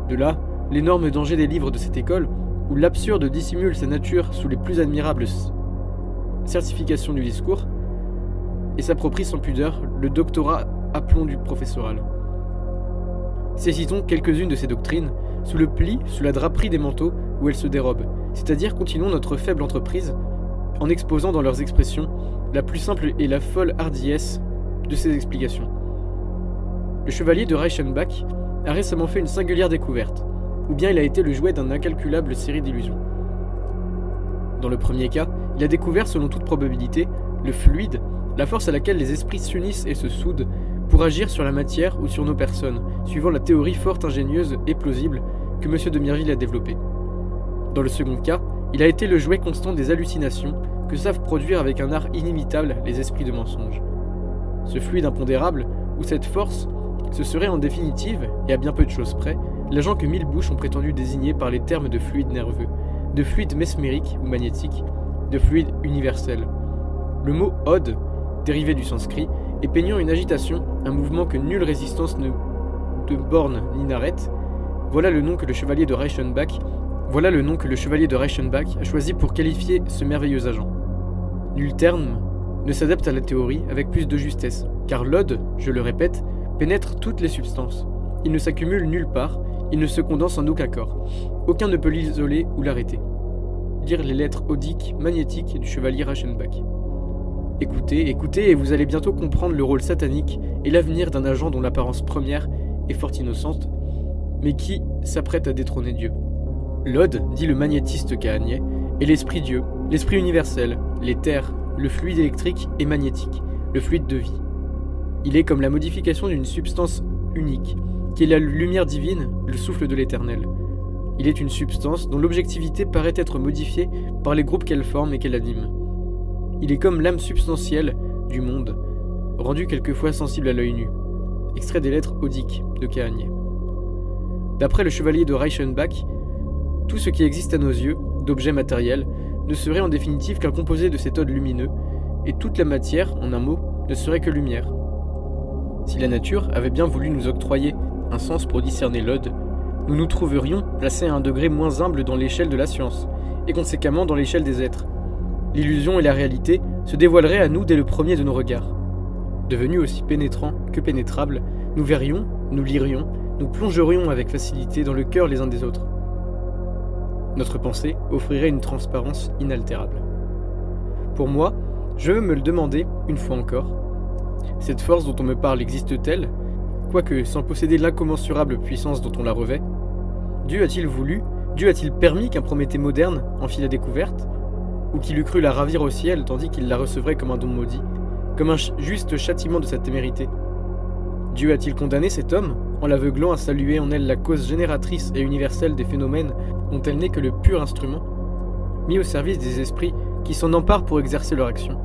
De là, l'énorme danger des livres de cette école, où l'absurde dissimule sa nature sous les plus admirables certifications du discours, et s'approprie sans pudeur le doctorat aplomb du professoral. Saisissons quelques-unes de ces doctrines, sous le pli, sous la draperie des manteaux où elles se dérobent, c'est-à-dire continuons notre faible entreprise en exposant dans leurs expressions la plus simple et la folle hardiesse de ces explications. Le chevalier de Reichenbach a récemment fait une singulière découverte, ou bien il a été le jouet d'une incalculable série d'illusions. Dans le premier cas, il a découvert selon toute probabilité le fluide, la force à laquelle les esprits s'unissent et se soudent pour agir sur la matière ou sur nos personnes, suivant la théorie fort ingénieuse et plausible que M. de Mirville a développée. Dans le second cas, il a été le jouet constant des hallucinations que savent produire avec un art inimitable les esprits de mensonge. Ce fluide impondérable, ou cette force, ce serait en définitive, et à bien peu de choses près, l'agent que mille bouches ont prétendu désigner par les termes de fluide nerveux, de fluide mesmérique ou magnétique, de fluide universel. Le mot « ode », dérivé du sanskrit, et peignant une agitation, un mouvement que nulle résistance ne borne ni n'arrête, voilà le nom que le chevalier de Reichenbach a choisi pour qualifier ce merveilleux agent. Nul terme ne s'adapte à la théorie avec plus de justesse, car l'ode, je le répète, pénètre toutes les substances. Il ne s'accumule nulle part, il ne se condense en aucun corps. Aucun ne peut l'isoler ou l'arrêter. Lire les lettres odiques, magnétiques du chevalier Reichenbach. Écoutez, écoutez, et vous allez bientôt comprendre le rôle satanique et l'avenir d'un agent dont l'apparence première est fort innocente, mais qui s'apprête à détrôner Dieu. Lod, dit le magnétiste Kahanieh, est l'esprit Dieu, l'esprit universel, l'éther, le fluide électrique et magnétique, le fluide de vie. Il est comme la modification d'une substance unique, qui est la lumière divine, le souffle de l'éternel. Il est une substance dont l'objectivité paraît être modifiée par les groupes qu'elle forme et qu'elle anime. Il est comme l'âme substantielle du monde, rendue quelquefois sensible à l'œil nu. Extrait des lettres odiques de Kahanieh. D'après le chevalier de Reichenbach, tout ce qui existe à nos yeux, d'objets matériels, ne serait en définitive qu'un composé de cet ode lumineux, et toute la matière, en un mot, ne serait que lumière. Si la nature avait bien voulu nous octroyer un sens pour discerner l'ode, nous nous trouverions placés à un degré moins humble dans l'échelle de la science, et conséquemment dans l'échelle des êtres. L'illusion et la réalité se dévoileraient à nous dès le premier de nos regards. Devenus aussi pénétrants que pénétrables, nous verrions, nous lirions, nous plongerions avec facilité dans le cœur les uns des autres. Notre pensée offrirait une transparence inaltérable. Pour moi, je veux me le demander, une fois encore, cette force dont on me parle existe-t-elle, quoique sans posséder l'incommensurable puissance dont on la revêt? Dieu a-t-il voulu, Dieu a-t-il permis qu'un Prométhée moderne en fît la découverte? Ou qu'il eût cru la ravir au ciel tandis qu'il la recevrait comme un don maudit, comme un juste châtiment de sa témérité? Dieu a-t-il condamné cet homme, en l'aveuglant à saluer en elle la cause génératrice et universelle des phénomènes dont elle n'est que le pur instrument, mis au service des esprits qui s'en emparent pour exercer leur action?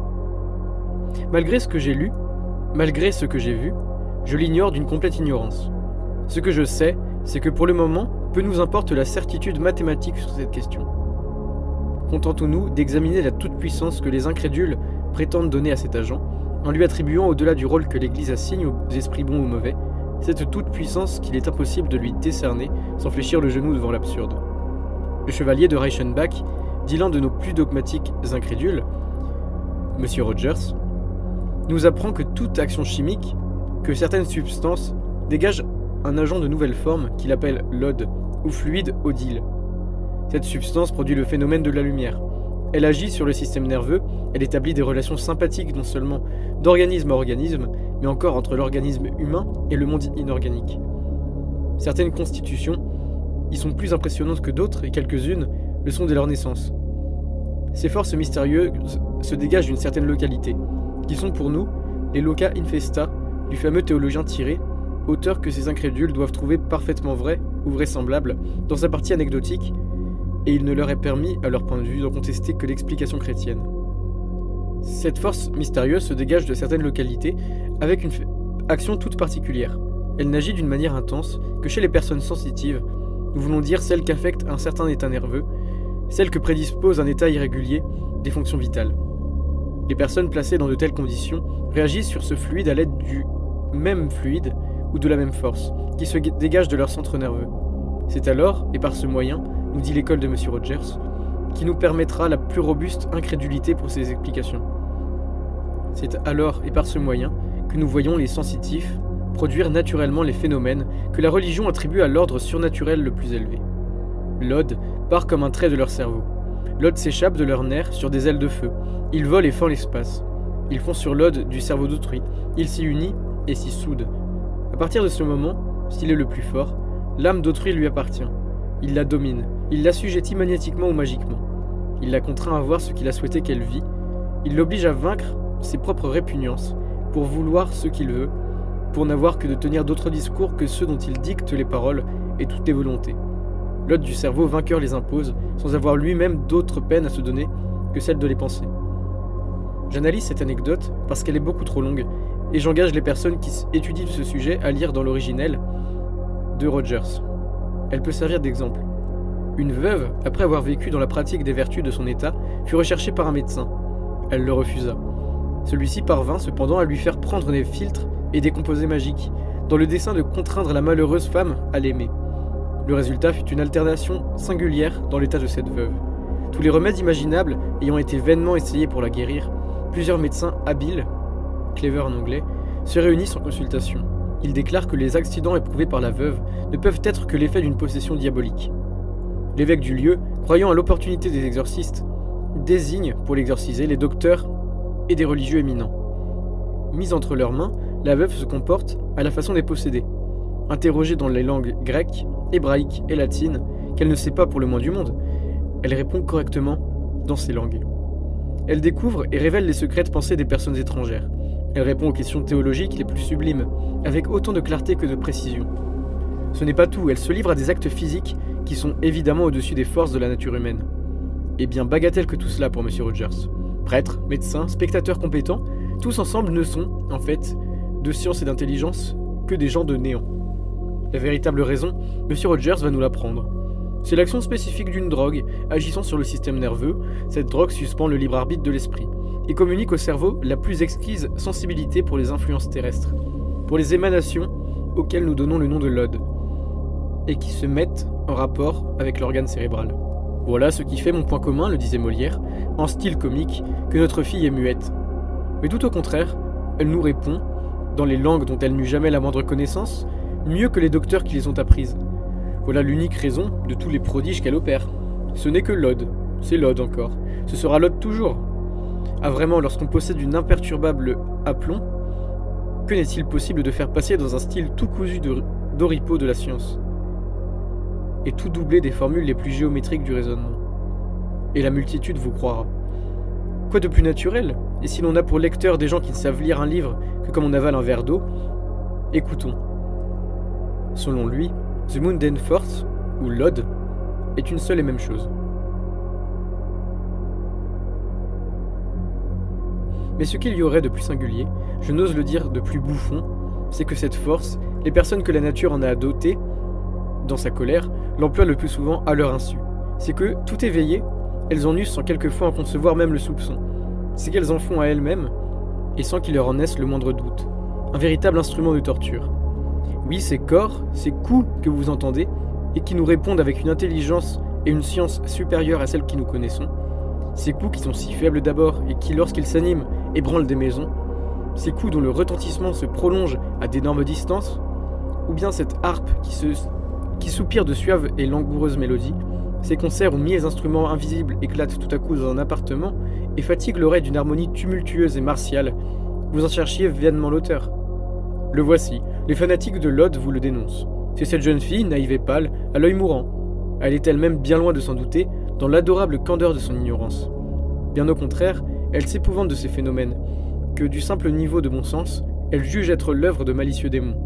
Malgré ce que j'ai lu, malgré ce que j'ai vu, je l'ignore d'une complète ignorance. Ce que je sais, c'est que pour le moment, peu nous importe la certitude mathématique sur cette question. Contentons-nous d'examiner la toute-puissance que les incrédules prétendent donner à cet agent, en lui attribuant au-delà du rôle que l'Église assigne aux esprits bons ou mauvais, cette toute-puissance qu'il est impossible de lui décerner sans fléchir le genou devant l'absurde. Le chevalier de Reichenbach dit l'un de nos plus dogmatiques incrédules, M. Rogers, nous apprend que toute action chimique, que certaines substances, dégagent un agent de nouvelle forme qu'il appelle l'ode, ou fluide odyle. Cette substance produit le phénomène de la lumière. Elle agit sur le système nerveux, elle établit des relations sympathiques non seulement d'organisme à organisme, mais encore entre l'organisme humain et le monde inorganique. Certaines constitutions y sont plus impressionnantes que d'autres, et quelques-unes le sont dès leur naissance. Ces forces mystérieuses se dégagent d'une certaine localité, qui sont pour nous les loca infesta du fameux théologien Tiré, auteur que ces incrédules doivent trouver parfaitement vrai ou vraisemblable dans sa partie anecdotique, et il ne leur est permis, à leur point de vue, d'en contester que l'explication chrétienne. Cette force mystérieuse se dégage de certaines localités avec une action toute particulière. Elle n'agit d'une manière intense que chez les personnes sensitives, nous voulons dire celles qu'affecte un certain état nerveux, celles que prédispose un état irrégulier des fonctions vitales. Les personnes placées dans de telles conditions réagissent sur ce fluide à l'aide du même fluide ou de la même force, qui se dégage de leur centre nerveux. C'est alors, et par ce moyen, nous dit l'école de M. Rogers, qui nous permettra la plus robuste incrédulité pour ces explications. C'est alors, et par ce moyen, que nous voyons les sensitifs produire naturellement les phénomènes que la religion attribue à l'ordre surnaturel le plus élevé. L'ode part comme un trait de leur cerveau. L'ode s'échappe de leurs nerfs sur des ailes de feu. Il vole et fend l'espace. Ils font sur l'ode du cerveau d'autrui. Il s'y unit et s'y soude. À partir de ce moment, s'il est le plus fort, l'âme d'autrui lui appartient. Il la domine. Il l'assujettit magnétiquement ou magiquement. Il la contraint à voir ce qu'il a souhaité qu'elle vît. Il l'oblige à vaincre ses propres répugnances, pour vouloir ce qu'il veut, pour n'avoir que de tenir d'autres discours que ceux dont il dicte les paroles et toutes les volontés. L'ode du cerveau vainqueur les impose, sans avoir lui-même d'autres peines à se donner que celle de les penser. J'analyse cette anecdote parce qu'elle est beaucoup trop longue, et j'engage les personnes qui étudient ce sujet à lire dans l'originel de Rogers. Elle peut servir d'exemple. Une veuve, après avoir vécu dans la pratique des vertus de son état, fut recherchée par un médecin. Elle le refusa. Celui-ci parvint cependant à lui faire prendre des filtres et des composés magiques, dans le dessein de contraindre la malheureuse femme à l'aimer. Le résultat fut une altération singulière dans l'état de cette veuve. Tous les remèdes imaginables ayant été vainement essayés pour la guérir, plusieurs médecins habiles, clever en anglais, se réunissent en consultation. Ils déclarent que les accidents éprouvés par la veuve ne peuvent être que l'effet d'une possession diabolique. L'évêque du lieu, croyant à l'opportunité des exorcistes, désigne, pour l'exorciser, les docteurs et des religieux éminents. Mise entre leurs mains, la veuve se comporte à la façon des possédés. Interrogée dans les langues grecques, hébraïques et latines, qu'elle ne sait pas pour le moins du monde, elle répond correctement dans ces langues. Elle découvre et révèle les secrètes pensées des personnes étrangères. Elle répond aux questions théologiques les plus sublimes, avec autant de clarté que de précision. Ce n'est pas tout, elle se livre à des actes physiques qui sont évidemment au-dessus des forces de la nature humaine. Et bien bagatelle que tout cela pour M. Rogers. Prêtres, médecins, spectateurs compétents, tous ensemble ne sont, en fait, de science et d'intelligence que des gens de néant. La véritable raison, M. Rogers va nous l'apprendre. C'est l'action spécifique d'une drogue agissant sur le système nerveux. Cette drogue suspend le libre arbitre de l'esprit et communique au cerveau la plus exquise sensibilité pour les influences terrestres, pour les émanations auxquelles nous donnons le nom de l'ode, et qui se mettent en rapport avec l'organe cérébral. Voilà ce qui fait mon point commun, le disait Molière, en style comique, que notre fille est muette. Mais tout au contraire, elle nous répond, dans les langues dont elle n'eut jamais la moindre connaissance, mieux que les docteurs qui les ont apprises. Voilà l'unique raison de tous les prodiges qu'elle opère. Ce n'est que l'ode, c'est l'ode encore, ce sera l'ode toujours. Ah vraiment, lorsqu'on possède une imperturbable aplomb, que n'est-il possible de faire passer dans un style tout cousu d'oripeaux de la science, et tout doublé des formules les plus géométriques du raisonnement. Et la multitude vous croira. Quoi de plus naturel? Et si l'on a pour lecteur des gens qui ne savent lire un livre que comme on avale un verre d'eau? Écoutons. Selon lui, The Mundane Force, ou l'ode, est une seule et même chose. Mais ce qu'il y aurait de plus singulier, je n'ose le dire de plus bouffon, c'est que cette force, les personnes que la nature en a dotées, dans sa colère, l'emploient le plus souvent à leur insu. C'est que, tout éveillées, elles en eussent sans quelquefois en concevoir même le soupçon. C'est qu'elles en font à elles-mêmes, et sans qu'il leur en naisse le moindre doute. Un véritable instrument de torture. Oui, ces corps, ces coups que vous entendez, et qui nous répondent avec une intelligence et une science supérieures à celles que nous connaissons, ces coups qui sont si faibles d'abord et qui, lorsqu'ils s'animent, ébranlent des maisons, ces coups dont le retentissement se prolonge à d'énormes distances, ou bien cette harpe qui soupire de suaves et langoureuses mélodies, ces concerts où 1000 instruments invisibles éclatent tout à coup dans un appartement et fatiguent l'oreille d'une harmonie tumultueuse et martiale, vous en cherchiez vainement l'auteur. Le voici, les fanatiques de l'ode vous le dénoncent. C'est cette jeune fille, naïve et pâle, à l'œil mourant. Elle est elle-même bien loin de s'en douter, dans l'adorable candeur de son ignorance. Bien au contraire, elle s'épouvante de ces phénomènes, que du simple niveau de bon sens, elle juge être l'œuvre de malicieux démons.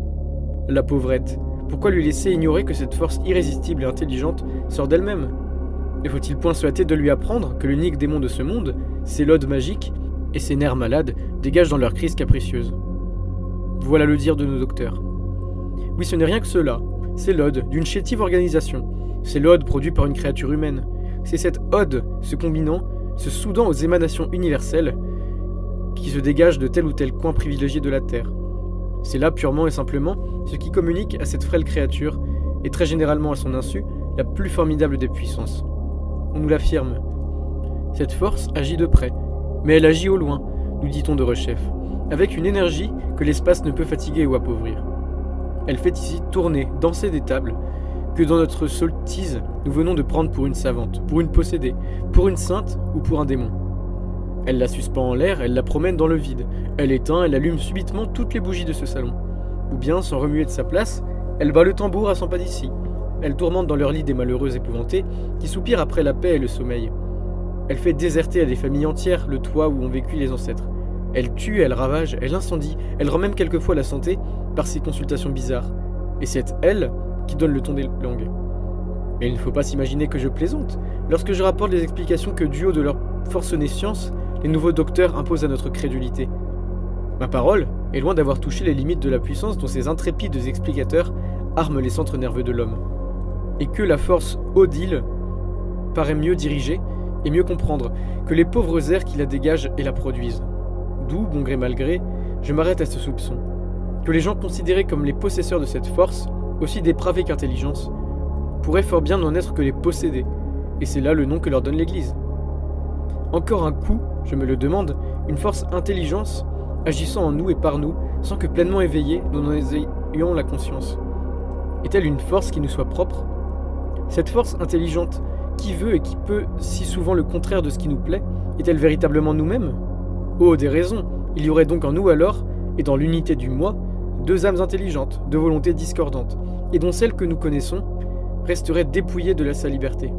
La pauvrette, pourquoi lui laisser ignorer que cette force irrésistible et intelligente sort d'elle-même? Ne faut-il point se hâter de lui apprendre que l'unique démon de ce monde, c'est l'ode magique, et ses nerfs malades dégagent dans leur crise capricieuse? Voilà le dire de nos docteurs. Oui, ce n'est rien que cela, c'est l'ode d'une chétive organisation, c'est l'ode produit par une créature humaine, c'est cette ode se combinant, se soudant aux émanations universelles qui se dégagent de tel ou tel coin privilégié de la Terre. C'est là purement et simplement ce qui communique à cette frêle créature, et très généralement à son insu, la plus formidable des puissances. On nous l'affirme. Cette force agit de près, mais elle agit au loin, nous dit-on de rechef, avec une énergie que l'espace ne peut fatiguer ou appauvrir. Elle fait ici tourner, danser des tables, que dans notre sottise nous venons de prendre pour une savante, pour une possédée, pour une sainte ou pour un démon. Elle la suspend en l'air, elle la promène dans le vide, elle éteint, elle allume subitement toutes les bougies de ce salon. Ou bien, sans remuer de sa place, elle bat le tambour à 100 pas d'ici. Elle tourmente dans leur lit des malheureux épouvantés qui soupirent après la paix et le sommeil. Elle fait déserter à des familles entières le toit où ont vécu les ancêtres. Elle tue, elle ravage, elle incendie, elle rend même quelquefois la santé par ses consultations bizarres. Et c'est elle qui donne le ton des langues. Mais il ne faut pas s'imaginer que je plaisante lorsque je rapporte les explications que du haut de leur forcenée science, les nouveaux docteurs imposent à notre crédulité. Ma parole est loin d'avoir touché les limites de la puissance dont ces intrépides explicateurs arment les centres nerveux de l'homme. Et que la force odile paraît mieux diriger et mieux comprendre que les pauvres airs qui la dégagent et la produisent. D'où, bon gré mal gré, je m'arrête à ce soupçon. Que les gens considérés comme les possesseurs de cette force, aussi dépravés qu'intelligence, pourraient fort bien n'en être que les possédés, et c'est là le nom que leur donne l'Église. Encore un coup, je me le demande, une force intelligence agissant en nous et par nous, sans que pleinement éveillés, nous en ayons la conscience. Est-elle une force qui nous soit propre? Cette force intelligente, qui veut et qui peut si souvent le contraire de ce qui nous plaît, est-elle véritablement nous-mêmes? Oh, des raisons. Il y aurait donc en nous alors, et dans l'unité du moi, deux âmes intelligentes, deux volontés discordantes, et dont celle que nous connaissons resterait dépouillée de sa liberté.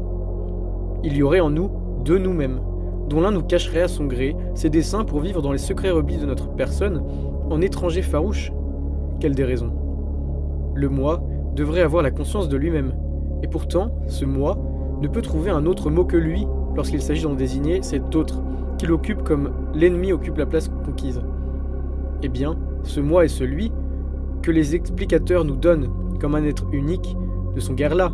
Il y aurait en nous deux nous-mêmes, dont l'un nous cacherait à son gré ses desseins pour vivre dans les secrets replis de notre personne, en étranger farouche. Quelle déraison. Le moi devrait avoir la conscience de lui-même, et pourtant, ce moi ne peut trouver un autre mot que lui lorsqu'il s'agit d'en désigner cet autre, qu'il occupe comme l'ennemi occupe la place conquise. Eh bien, ce moi est celui que les explicateurs nous donnent comme un être unique ne sont guère là,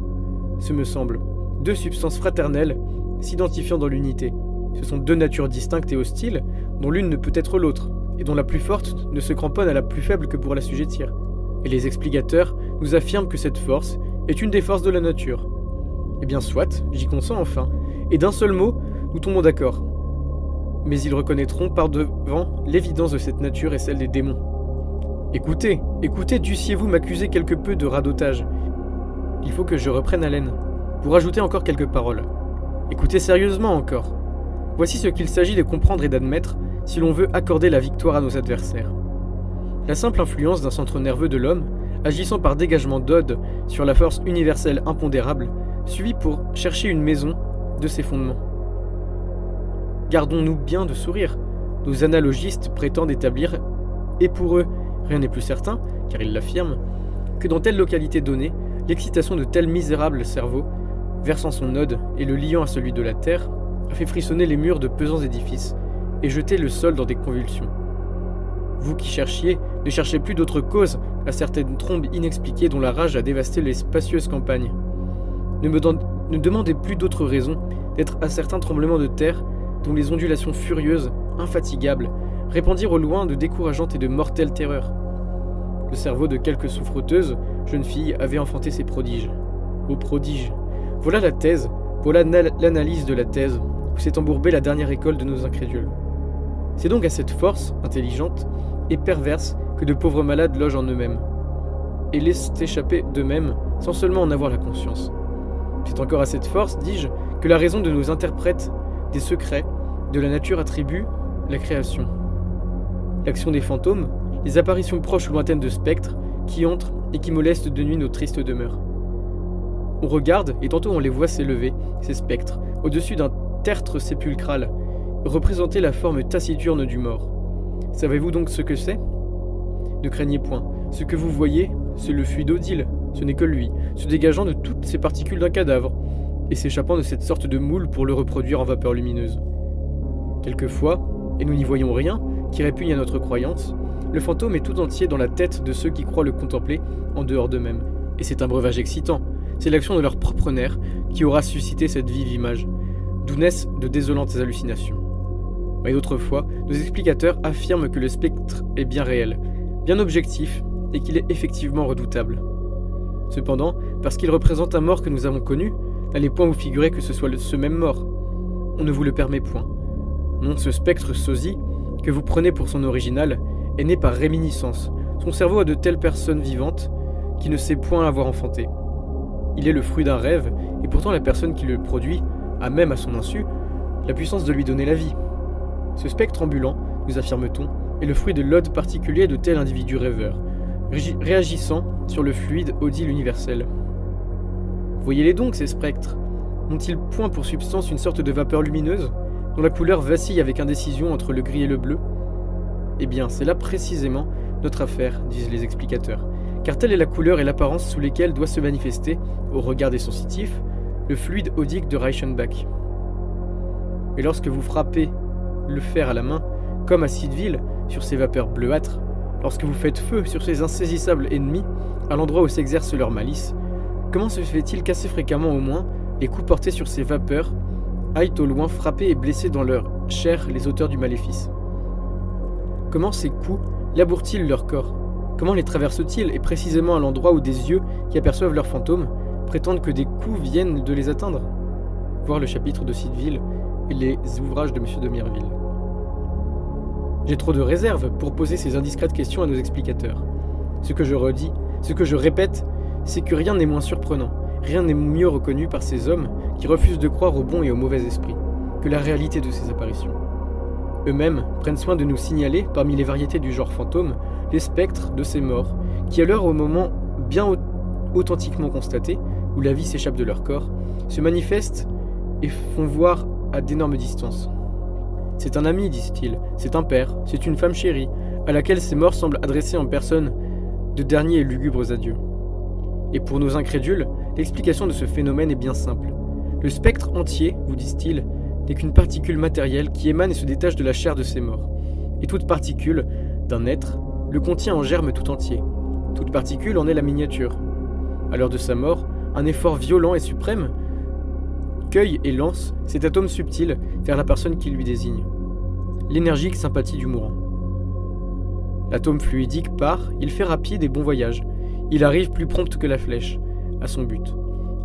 ce me semble. Deux substances fraternelles s'identifiant dans l'unité. Ce sont deux natures distinctes et hostiles, dont l'une ne peut être l'autre, et dont la plus forte ne se cramponne à la plus faible que pour l'assujettir. Et les explicateurs nous affirment que cette force est une des forces de la nature. Eh bien soit, j'y consens enfin, et d'un seul mot, nous tombons d'accord. Mais ils reconnaîtront par devant l'évidence de cette nature et celle des démons. Écoutez, dussiez-vous m'accuser quelque peu de radotage. Il faut que je reprenne haleine, pour ajouter encore quelques paroles. Écoutez sérieusement encore. Voici ce qu'il s'agit de comprendre et d'admettre si l'on veut accorder la victoire à nos adversaires. La simple influence d'un centre nerveux de l'homme, agissant par dégagement d'ode sur la force universelle impondérable, suffit pour chercher une maison de ses fondements. Gardons-nous bien de sourire. Nos analogistes prétendent établir, et pour eux, rien n'est plus certain, car ils l'affirment, que dans telle localité donnée, l'excitation de tel misérable cerveau, versant son ode et le liant à celui de la terre, a fait frissonner les murs de pesants édifices et jeter le sol dans des convulsions. Vous qui cherchiez, ne cherchez plus d'autre cause à certaines trombes inexpliquées dont la rage a dévasté les spacieuses campagnes. Ne demandez plus d'autre raison d'être à certains tremblements de terre dont les ondulations furieuses, infatigables, répandirent au loin de décourageantes et de mortelles terreurs. Le cerveau de quelques souffreteuses jeunes filles avait enfanté ces prodiges. Ô prodiges! Voilà la thèse, voilà l'analyse de la thèse, où s'est embourbée la dernière école de nos incrédules. C'est donc à cette force, intelligente et perverse, que de pauvres malades logent en eux-mêmes, et laissent échapper d'eux-mêmes, sans seulement en avoir la conscience. C'est encore à cette force, dis-je, que la raison de nos interprètes des secrets de la nature attribue la création. L'action des fantômes, les apparitions proches ou lointaines de spectres qui entrent et qui molestent de nuit nos tristes demeures. On regarde et tantôt on les voit s'élever, ces spectres, au-dessus d'un tertre sépulcral, représenter la forme taciturne du mort. Savez-vous donc ce que c'est? Ne craignez point, ce que vous voyez, c'est le fluide odile, ce n'est que lui, se dégageant de toutes ces particules d'un cadavre, et s'échappant de cette sorte de moule pour le reproduire en vapeur lumineuse. Quelquefois, et nous n'y voyons rien, qui répugne à notre croyance, le fantôme est tout entier dans la tête de ceux qui croient le contempler en dehors d'eux-mêmes. Et c'est un breuvage excitant, c'est l'action de leur propre nerf qui aura suscité cette vive image, d'où naissent de désolantes hallucinations. Mais d'autres fois, nos explicateurs affirment que le spectre est bien réel, bien objectif, et qu'il est effectivement redoutable. Cependant, parce qu'il représente un mort que nous avons connu, n'allez point vous figurer que ce soit ce même mort. On ne vous le permet point. Non, ce spectre sosie, que vous prenez pour son original, est né par réminiscence. Son cerveau a de telles personnes vivantes qui ne sait point avoir enfanté. Il est le fruit d'un rêve, et pourtant la personne qui le produit a même à son insu la puissance de lui donner la vie. Ce spectre ambulant, nous affirme-t-on, est le fruit de l'ode particulier de tel individu rêveur, réagissant sur le fluide odile universel. Voyez-les donc, ces spectres. N'ont-ils point pour substance une sorte de vapeur lumineuse, dont la couleur vacille avec indécision entre le gris et le bleu? Eh bien, c'est là précisément notre affaire, disent les explicateurs, car telle est la couleur et l'apparence sous lesquelles doit se manifester, au regard des sensitifs, le fluide odique de Reichenbach. Et lorsque vous frappez le fer à la main, comme à Siddeville, sur ces vapeurs bleuâtres, lorsque vous faites feu sur ces insaisissables ennemis, à l'endroit où s'exerce leur malice, comment se fait-il qu'assez fréquemment au moins, les coups portés sur ces vapeurs aillent au loin frapper et blesser dans leur chair les auteurs du maléfice? Comment ces coups labourent-ils leur corps? Comment les traversent-ils, et précisément à l'endroit où des yeux qui aperçoivent leurs fantômes prétendent que des coups viennent de les atteindre? Voir le chapitre de Siddeville et les ouvrages de M. de Mireville. J'ai trop de réserve pour poser ces indiscrètes questions à nos explicateurs. Ce que je redis, ce que je répète, c'est que rien n'est moins surprenant, rien n'est mieux reconnu par ces hommes qui refusent de croire au bon et au mauvais esprit, que la réalité de ces apparitions. Eux-mêmes prennent soin de nous signaler, parmi les variétés du genre fantôme, les spectres de ces morts, qui à l'heure au moment bien authentiquement constaté, où la vie s'échappe de leur corps, se manifestent et font voir à d'énormes distances. C'est un ami, disent-ils, c'est un père, c'est une femme chérie, à laquelle ces morts semblent adresser en personne de derniers et lugubres adieux. Et pour nos incrédules, l'explication de ce phénomène est bien simple. Le spectre entier, vous disent-ils, n'est qu'une particule matérielle qui émane et se détache de la chair de ces morts. Et toute particule d'un être le contient en germe tout entier. Toute particule en est la miniature. À l'heure de sa mort, un effort violent et suprême cueille et lance cet atome subtil vers la personne qui lui désigne. L'énergique sympathie du mourant. L'atome fluidique part, il fait rapide et bon voyage. Il arrive plus prompt que la flèche, à son but.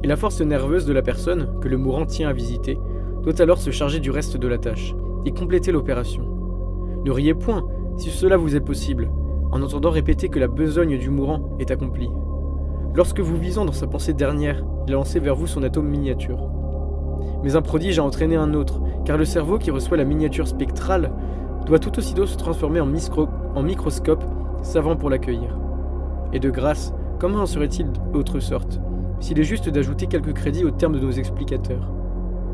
Et la force nerveuse de la personne, que le mourant tient à visiter, doit alors se charger du reste de la tâche, et compléter l'opération. Ne riez point, si cela vous est possible, en entendant répéter que la besogne du mourant est accomplie. Lorsque vous visant dans sa pensée dernière, il a lancé vers vous son atome miniature. Mais un prodige a entraîné un autre, car le cerveau qui reçoit la miniature spectrale doit tout aussitôt se transformer en microscope savant pour l'accueillir. Et de grâce, comment en serait-il d'autre sorte, s'il est juste d'ajouter quelques crédits au terme de nos explicateurs?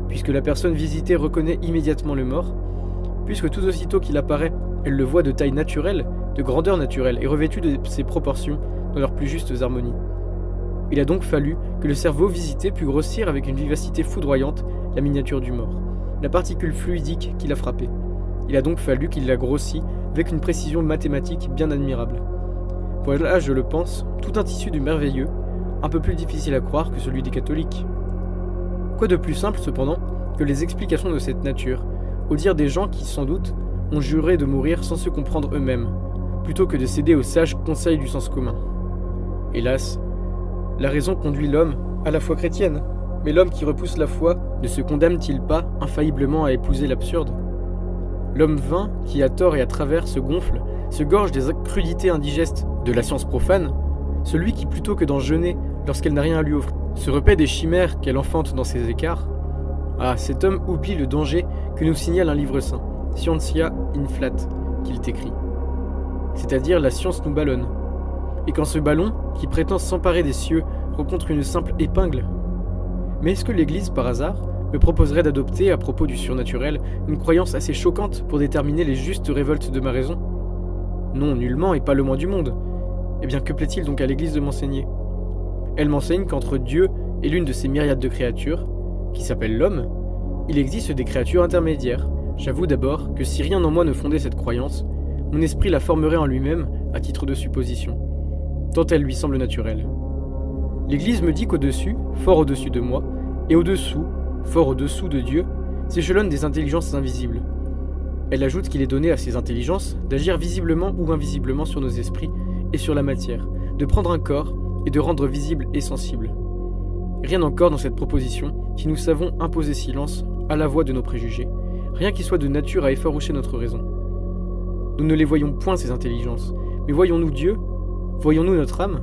Puisque la personne visitée reconnaît immédiatement le mort, puisque tout aussitôt qu'il apparaît, elle le voit de taille naturelle, de grandeur naturelle et revêtu de ses proportions dans leurs plus justes harmonies. Il a donc fallu que le cerveau visité pût grossir avec une vivacité foudroyante la miniature du mort, la particule fluidique qui l'a frappé. Il a donc fallu qu'il la grossit avec une précision mathématique bien admirable. Voilà, je le pense, tout un tissu du merveilleux, un peu plus difficile à croire que celui des catholiques. Quoi de plus simple, cependant, que les explications de cette nature, au dire des gens qui, sans doute, ont juré de mourir sans se comprendre eux-mêmes, plutôt que de céder aux sages conseils du sens commun. Hélas, la raison conduit l'homme à la foi chrétienne, mais l'homme qui repousse la foi ne se condamne-t-il pas infailliblement à épouser l'absurde? L'homme vain, qui à tort et à travers se gonfle, se gorge des crudités indigestes de la science profane, celui qui, plutôt que d'en jeûner lorsqu'elle n'a rien à lui offrir, se repaît des chimères qu'elle enfante dans ses écarts, ah, cet homme oublie le danger que nous signale un livre saint, Scientia Inflat, qu'il t'écrit. C'est-à-dire la science nous ballonne. Et quand ce ballon, qui prétend s'emparer des cieux, rencontre une simple épingle. Mais est-ce que l'Église, par hasard, me proposerait d'adopter, à propos du surnaturel, une croyance assez choquante pour déterminer les justes révoltes de ma raison? Non, nullement, et pas le moins du monde. Eh bien, que plaît-il donc à l'Église de m'enseigner? Elle m'enseigne qu'entre Dieu et l'une de ces myriades de créatures, qui s'appelle l'homme, il existe des créatures intermédiaires. J'avoue d'abord que si rien en moi ne fondait cette croyance, mon esprit la formerait en lui-même à titre de supposition, tant elle lui semble naturelle. L'Église me dit qu'au-dessus, fort au-dessus de moi, et au-dessous, fort au-dessous de Dieu, s'échelonnent des intelligences invisibles. Elle ajoute qu'il est donné à ces intelligences d'agir visiblement ou invisiblement sur nos esprits et sur la matière, de prendre un corps et de rendre visible et sensible. Rien encore dans cette proposition qui nous savons imposer silence à la voix de nos préjugés, rien qui soit de nature à effaroucher notre raison. Nous ne les voyons point, ces intelligences, mais voyons-nous Dieu? Voyons-nous notre âme?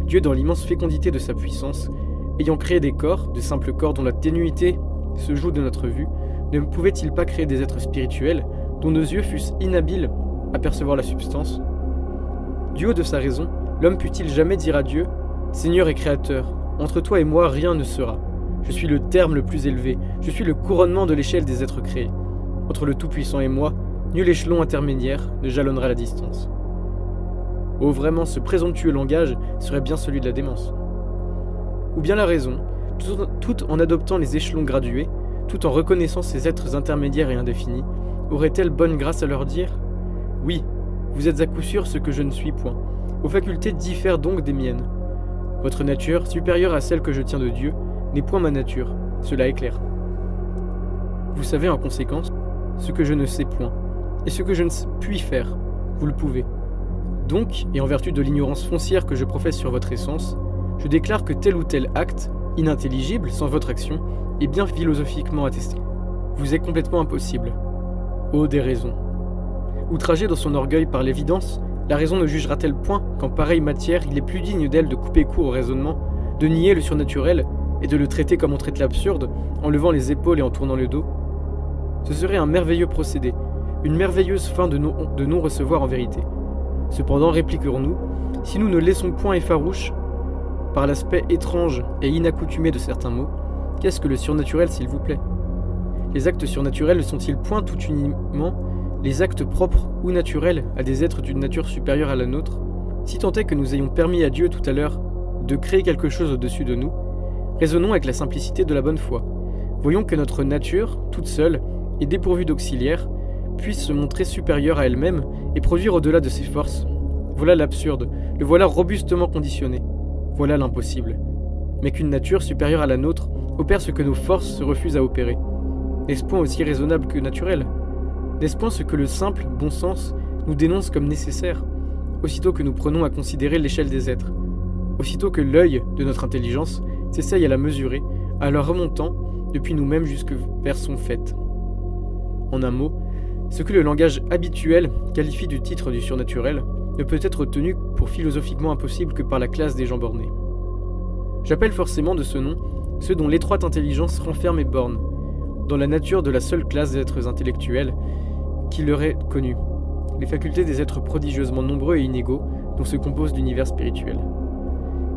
Dieu, dans l'immense fécondité de sa puissance, ayant créé des corps, de simples corps dont la ténuité se joue de notre vue, ne pouvait-il pas créer des êtres spirituels dont nos yeux fussent inhabiles à percevoir la substance? Du haut de sa raison, l'homme put-il jamais dire à Dieu: Seigneur et Créateur, entre toi et moi rien ne sera. Je suis le terme le plus élevé, je suis le couronnement de l'échelle des êtres créés. Entre le Tout-Puissant et moi, nul échelon intermédiaire ne jalonnera la distance. Oh, vraiment, ce présomptueux langage serait bien celui de la démence. Ou bien la raison, tout en adoptant les échelons gradués, tout en reconnaissant ces êtres intermédiaires et indéfinis, aurait-elle bonne grâce à leur dire: Oui, vous êtes à coup sûr ce que je ne suis point. Vos facultés diffèrent donc des miennes. Votre nature, supérieure à celle que je tiens de Dieu, n'est point ma nature, cela est clair. Vous savez en conséquence ce que je ne sais point, et ce que je ne puis faire, vous le pouvez. Donc, et en vertu de l'ignorance foncière que je professe sur votre essence, je déclare que tel ou tel acte, inintelligible sans votre action, est bien philosophiquement attesté. Vous est complètement impossible. Ô des raisons! Outragée dans son orgueil par l'évidence, la raison ne jugera-t-elle point qu'en pareille matière il est plus digne d'elle de couper court au raisonnement, de nier le surnaturel et de le traiter comme on traite l'absurde, en levant les épaules et en tournant le dos? Ce serait un merveilleux procédé, une merveilleuse fin de non-recevoir en vérité. Cependant, répliquerons-nous, si nous ne laissons point effarouche par l'aspect étrange et inaccoutumé de certains mots, qu'est-ce que le surnaturel, s'il vous plaît? Les actes surnaturels ne sont-ils point tout uniment les actes propres ou naturels à des êtres d'une nature supérieure à la nôtre? Si tant est que nous ayons permis à Dieu tout à l'heure de créer quelque chose au-dessus de nous, raisonnons avec la simplicité de la bonne foi. Voyons que notre nature, toute seule et dépourvue d'auxiliaires, puisse se montrer supérieure à elle-même et produire au-delà de ses forces. Voilà l'absurde, le voilà robustement conditionné. Voilà l'impossible. Mais qu'une nature supérieure à la nôtre opère ce que nos forces se refusent à opérer. N'est-ce point aussi raisonnable que naturel? N'est-ce point ce que le simple bon sens nous dénonce comme nécessaire, aussitôt que nous prenons à considérer l'échelle des êtres, aussitôt que l'œil de notre intelligence s'essaye à la mesurer, à la remontant depuis nous-mêmes jusque vers son fait? En un mot, ce que le langage habituel qualifie du titre du surnaturel ne peut être tenu pour philosophiquement impossible que par la classe des gens bornés. J'appelle forcément de ce nom ceux dont l'étroite intelligence renferme et borne, dans la nature de la seule classe d'êtres intellectuels qui leur est connue, les facultés des êtres prodigieusement nombreux et inégaux dont se compose l'univers spirituel.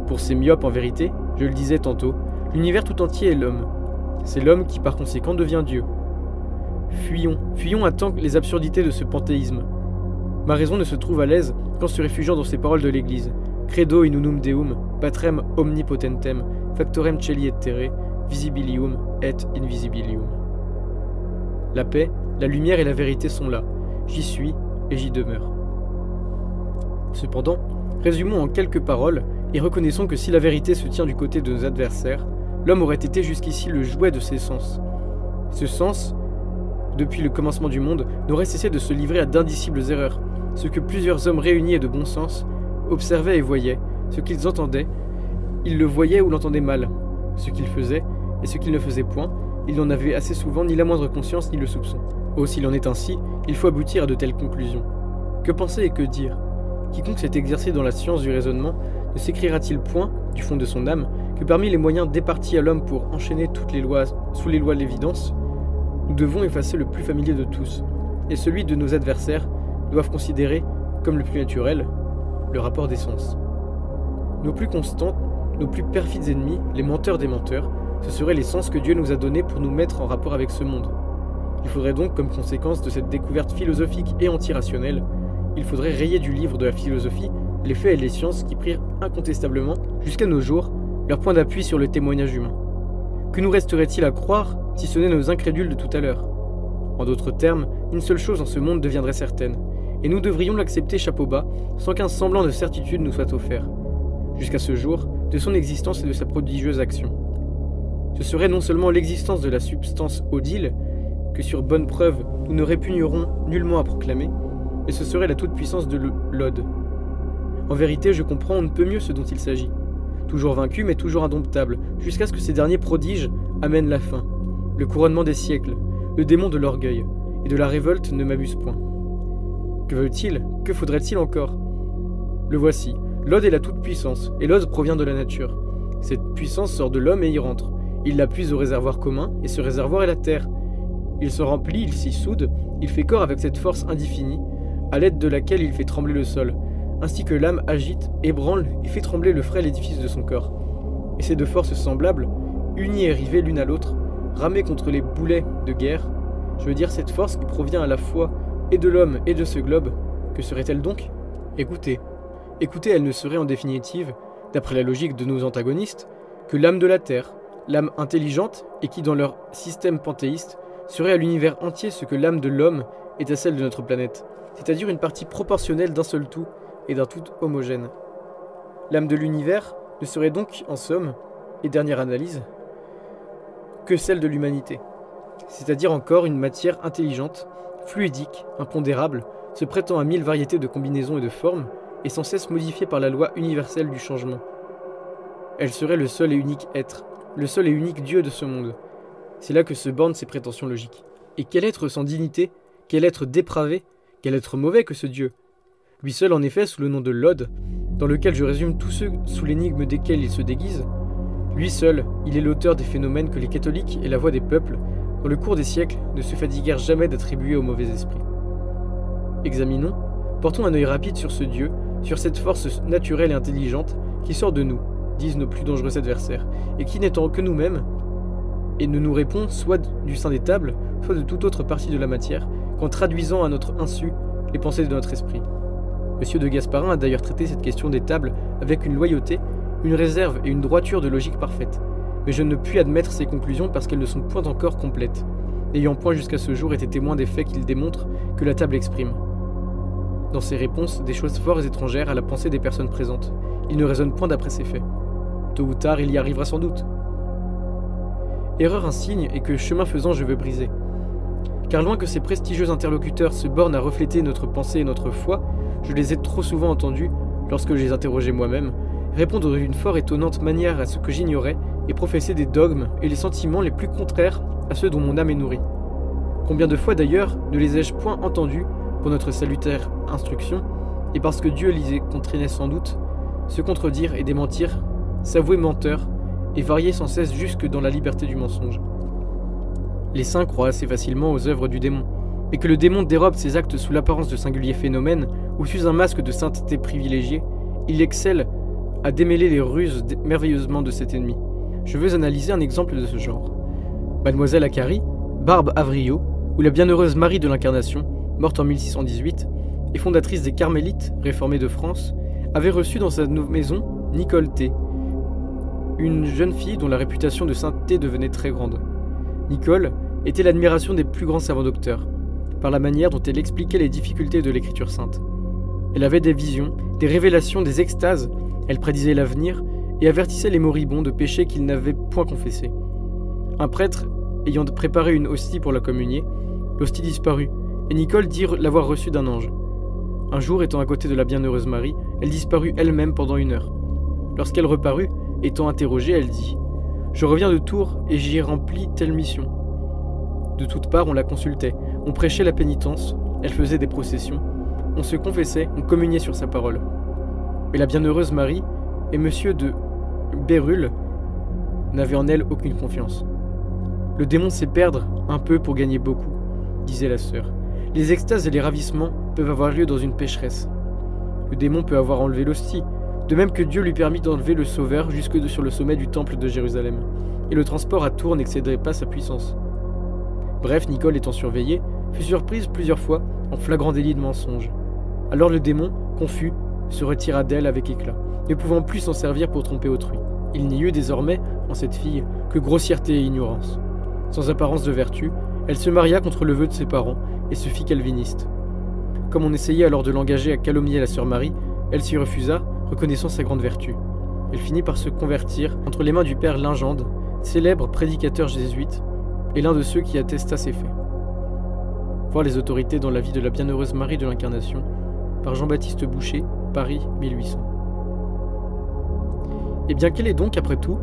Pour ces myopes, en vérité, je le disais tantôt, l'univers tout entier est l'homme. C'est l'homme qui par conséquent devient Dieu. Fuyons à temps les absurdités de ce panthéisme. Ma raison ne se trouve à l'aise qu'en se réfugiant dans ces paroles de l'Église. Credo in unum Deum, patrem omnipotentem, factorem celi et terre, visibilium et invisibilium. La paix, la lumière et la vérité sont là. J'y suis et j'y demeure. Cependant, résumons en quelques paroles et reconnaissons que si la vérité se tient du côté de nos adversaires, l'homme aurait été jusqu'ici le jouet de ses sens. Ce sens, depuis le commencement du monde, n'aurait cessé de se livrer à d'indicibles erreurs. Ce que plusieurs hommes réunis et de bon sens observaient et voyaient, ce qu'ils entendaient, ils le voyaient ou l'entendaient mal. Ce qu'ils faisaient et ce qu'ils ne faisaient point, ils n'en avaient assez souvent ni la moindre conscience ni le soupçon. Oh, s'il en est ainsi, il faut aboutir à de telles conclusions. Que penser et que dire? Quiconque s'est exercé dans la science du raisonnement ne s'écriera-t-il point, du fond de son âme, que parmi les moyens départis à l'homme pour enchaîner toutes les lois sous les lois de l'évidence, nous devons effacer le plus familier de tous, et celui de nos adversaires doivent considérer comme le plus naturel, le rapport des sens. Nos plus constants, nos plus perfides ennemis, les menteurs des menteurs, ce seraient les sens que Dieu nous a donnés pour nous mettre en rapport avec ce monde. Il faudrait donc, comme conséquence de cette découverte philosophique et antirationnelle, il faudrait rayer du livre de la philosophie les faits et les sciences qui prirent incontestablement, jusqu'à nos jours, leur point d'appui sur le témoignage humain. Que nous resterait-il à croire si ce n'est nos incrédules de tout à l'heure? En d'autres termes, une seule chose en ce monde deviendrait certaine, et nous devrions l'accepter chapeau bas, sans qu'un semblant de certitude nous soit offert, jusqu'à ce jour, de son existence et de sa prodigieuse action. Ce serait non seulement l'existence de la substance odile, que sur bonne preuve nous ne répugnerons nullement à proclamer, mais ce serait la toute-puissance de l'Ode. En vérité, je comprends on ne peut mieux ce dont il s'agit. Toujours vaincu, mais toujours indomptable, jusqu'à ce que ces derniers prodiges amènent la fin, le couronnement des siècles, le démon de l'orgueil, et de la révolte ne m'abuse point. Que veut-il? Que faudrait-il encore? Le voici, l'Ode est la toute-puissance, et l'Ode provient de la nature. Cette puissance sort de l'homme et y rentre. Il la puise au réservoir commun, et ce réservoir est la terre. Il se remplit, il s'y soude, il fait corps avec cette force indéfinie, à l'aide de laquelle il fait trembler le sol, ainsi que l'âme agite, ébranle et fait trembler le frêle édifice de son corps. Et ces deux forces semblables, unies et rivées l'une à l'autre, ramées contre les boulets de guerre, je veux dire cette force qui provient à la fois et de l'homme et de ce globe, que serait-elle donc? Écoutez, elle ne serait en définitive, d'après la logique de nos antagonistes, que l'âme de la Terre, l'âme intelligente et qui dans leur système panthéiste serait à l'univers entier ce que l'âme de l'homme est à celle de notre planète, c'est-à-dire une partie proportionnelle d'un seul tout et d'un tout homogène. L'âme de l'univers ne serait donc, en somme, et dernière analyse, que celle de l'humanité, c'est-à-dire encore une matière intelligente, fluidique, impondérable, se prêtant à 1000 variétés de combinaisons et de formes, et sans cesse modifiée par la loi universelle du changement. Elle serait le seul et unique être, le seul et unique Dieu de ce monde. C'est là que se bornent ses prétentions logiques. Et quel être sans dignité, quel être dépravé, quel être mauvais que ce Dieu? Lui seul en effet, sous le nom de l'Ode, dans lequel je résume tous ceux sous l'énigme desquels il se déguise, lui seul, il est l'auteur des phénomènes que les catholiques et la voix des peuples, dans le cours des siècles, ne se fatiguèrent jamais d'attribuer au mauvais esprit. Examinons, portons un œil rapide sur ce Dieu, sur cette force naturelle et intelligente qui sort de nous, disent nos plus dangereux adversaires, et qui n'étant que nous-mêmes, et ne nous répond soit du sein des tables, soit de toute autre partie de la matière, qu'en traduisant à notre insu les pensées de notre esprit. Monsieur de Gasparin a d'ailleurs traité cette question des tables avec une loyauté, une réserve et une droiture de logique parfaite, mais je ne puis admettre ces conclusions parce qu'elles ne sont point encore complètes, n'ayant point jusqu'à ce jour été témoin des faits qu'il démontre que la table exprime. Dans ses réponses, des choses fort étrangères à la pensée des personnes présentes. Il ne raisonne point d'après ces faits. Tôt ou tard, il y arrivera sans doute. Erreur insigne et que, chemin faisant, je veux briser. Car loin que ces prestigieux interlocuteurs se bornent à refléter notre pensée et notre foi, je les ai trop souvent entendus, lorsque je les interrogeais moi-même, répondre d'une fort étonnante manière à ce que j'ignorais et professer des dogmes et les sentiments les plus contraires à ceux dont mon âme est nourrie. Combien de fois d'ailleurs ne les ai-je point entendus pour notre salutaire instruction, et parce que Dieu les contraignait sans doute, se contredire et démentir, s'avouer menteur, et varier sans cesse jusque dans la liberté du mensonge. Les saints croient assez facilement aux œuvres du démon, mais que le démon dérobe ses actes sous l'apparence de singuliers phénomènes ou sous un masque de sainteté privilégiée, il excelle à démêler les ruses merveilleusement de cet ennemi. Je veux analyser un exemple de ce genre. Mademoiselle Acari, Barbe Avrio, ou la bienheureuse Marie de l'Incarnation, morte en 1618, et fondatrice des Carmélites, réformées de France, avait reçu dans sa maison Nicole T., une jeune fille dont la réputation de sainteté devenait très grande. Nicole était l'admiration des plus grands savants docteurs, par la manière dont elle expliquait les difficultés de l'écriture sainte. Elle avait des visions, des révélations, des extases, elle prédisait l'avenir et avertissait les moribonds de péchés qu'ils n'avaient point confessés. Un prêtre, ayant préparé une hostie pour la communier, l'hostie disparut, et Nicole dit l'avoir reçue d'un ange. Un jour, étant à côté de la bienheureuse Marie, elle disparut elle-même pendant 1 heure. Lorsqu'elle reparut, étant interrogée, elle dit « Je reviens de Tours et j'y ai rempli telle mission. » De toutes parts, on la consultait, on prêchait la pénitence, elle faisait des processions, on se confessait, on communiait sur sa parole. Mais la bienheureuse Marie et monsieur de Bérulle n'avaient en elle aucune confiance. Le démon sait perdre un peu pour gagner beaucoup, disait la sœur. Les extases et les ravissements peuvent avoir lieu dans une pécheresse. Le démon peut avoir enlevé l'hostie, de même que Dieu lui permit d'enlever le Sauveur jusque sur le sommet du temple de Jérusalem, et le transport à Tours n'excéderait pas sa puissance. Bref, Nicole étant surveillée, fut surprise plusieurs fois en flagrant délit de mensonge. Alors le démon, confus, se retira d'elle avec éclat, ne pouvant plus s'en servir pour tromper autrui. Il n'y eut désormais, en cette fille, que grossièreté et ignorance. Sans apparence de vertu, elle se maria contre le vœu de ses parents et se fit calviniste. Comme on essayait alors de l'engager à calomnier la sœur Marie, elle s'y refusa, reconnaissant sa grande vertu. Elle finit par se convertir entre les mains du père Lingende, célèbre prédicateur jésuite, et l'un de ceux qui attesta ses faits. Voir les autorités dans la vie de la bienheureuse Marie de l'Incarnation, par Jean-Baptiste Boucher, Paris 1800. Et bien quel est donc, après tout,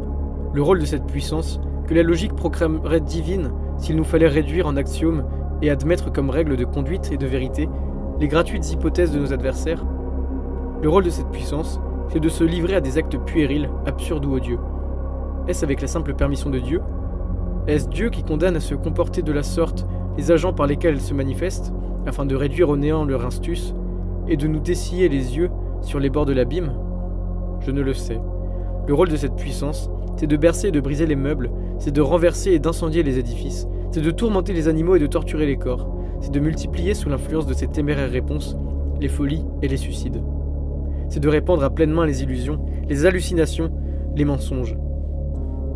le rôle de cette puissance que la logique proclamerait divine s'il nous fallait réduire en axiomes et admettre comme règle de conduite et de vérité les gratuites hypothèses de nos adversaires? Le rôle de cette puissance, c'est de se livrer à des actes puérils, absurdes ou odieux. Est-ce avec la simple permission de Dieu? Est-ce Dieu qui condamne à se comporter de la sorte les agents par lesquels elle se manifeste, afin de réduire au néant leur instus, et de nous dessiller les yeux sur les bords de l'abîme? Je ne le sais. Le rôle de cette puissance, c'est de bercer et de briser les meubles, c'est de renverser et d'incendier les édifices, c'est de tourmenter les animaux et de torturer les corps, c'est de multiplier sous l'influence de ces téméraires réponses les folies et les suicides. C'est de répandre à pleine main les illusions, les hallucinations, les mensonges.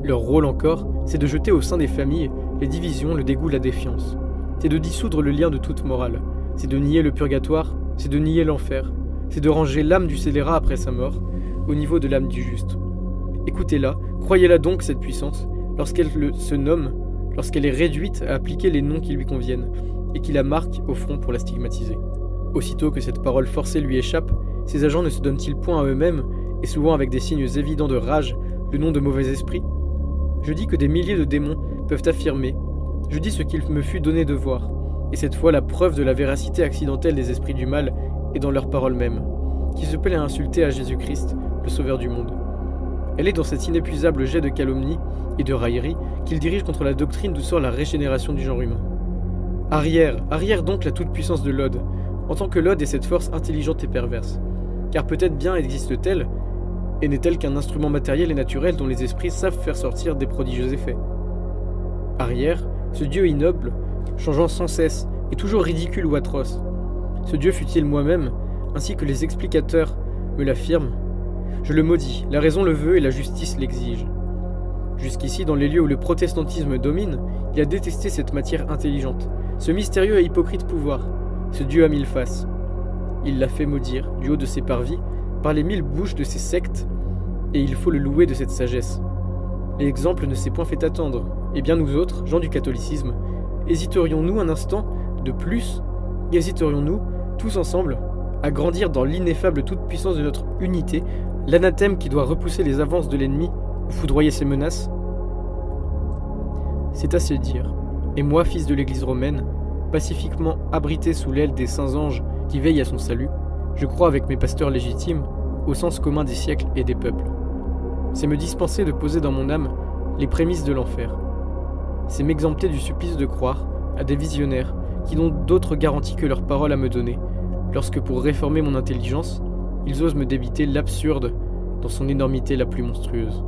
Leur rôle encore, c'est de jeter au sein des familles les divisions, le dégoût, la défiance. C'est de dissoudre le lien de toute morale, c'est de nier le purgatoire, c'est de nier l'enfer, c'est de ranger l'âme du scélérat après sa mort au niveau de l'âme du juste. Écoutez-la, croyez-la donc cette puissance, lorsqu'elle se nomme, lorsqu'elle est réduite à appliquer les noms qui lui conviennent, et qui la marquent au front pour la stigmatiser. Aussitôt que cette parole forcée lui échappe, ces agents ne se donnent-ils point à eux-mêmes, et souvent avec des signes évidents de rage, le nom de mauvais esprit? Je dis que des milliers de démons peuvent affirmer, je dis ce qu'il me fut donné de voir, et cette fois la preuve de la véracité accidentelle des esprits du mal est dans leurs paroles mêmes, qui se plaît à insulter à Jésus-Christ, le Sauveur du monde. Elle est dans cet inépuisable jet de calomnie et de raillerie qu'il dirige contre la doctrine d'où sort la régénération du genre humain. Arrière, arrière donc la toute-puissance de l'Ode, en tant que l'Ode est cette force intelligente et perverse. Car peut-être bien existe-t-elle, et n'est-elle qu'un instrument matériel et naturel dont les esprits savent faire sortir des prodigieux effets. Arrière, ce dieu ignoble, changeant sans cesse, et toujours ridicule ou atroce. Ce dieu fut-il moi-même, ainsi que les explicateurs me l'affirment, je le maudis, la raison le veut et la justice l'exige. Jusqu'ici, dans les lieux où le protestantisme domine, il a détesté cette matière intelligente, ce mystérieux et hypocrite pouvoir, ce dieu à mille faces. Il l'a fait maudire, du haut de ses parvis, par les 1000 bouches de ses sectes, et il faut le louer de cette sagesse. L'exemple ne s'est point fait attendre, et bien nous autres, gens du catholicisme, hésiterions-nous un instant de plus, hésiterions-nous, tous ensemble, à grandir dans l'ineffable toute-puissance de notre unité, l'anathème qui doit repousser les avances de l'ennemi, ou foudroyer ses menaces? C'est assez dire, et moi, fils de l'Église romaine, pacifiquement abrité sous l'aile des saints anges qui veillent à son salut, je crois avec mes pasteurs légitimes au sens commun des siècles et des peuples. C'est me dispenser de poser dans mon âme les prémices de l'enfer. C'est m'exempter du supplice de croire à des visionnaires qui n'ont d'autre garantie que leur parole à me donner, lorsque pour réformer mon intelligence, ils osent me débiter l'absurde dans son énormité la plus monstrueuse.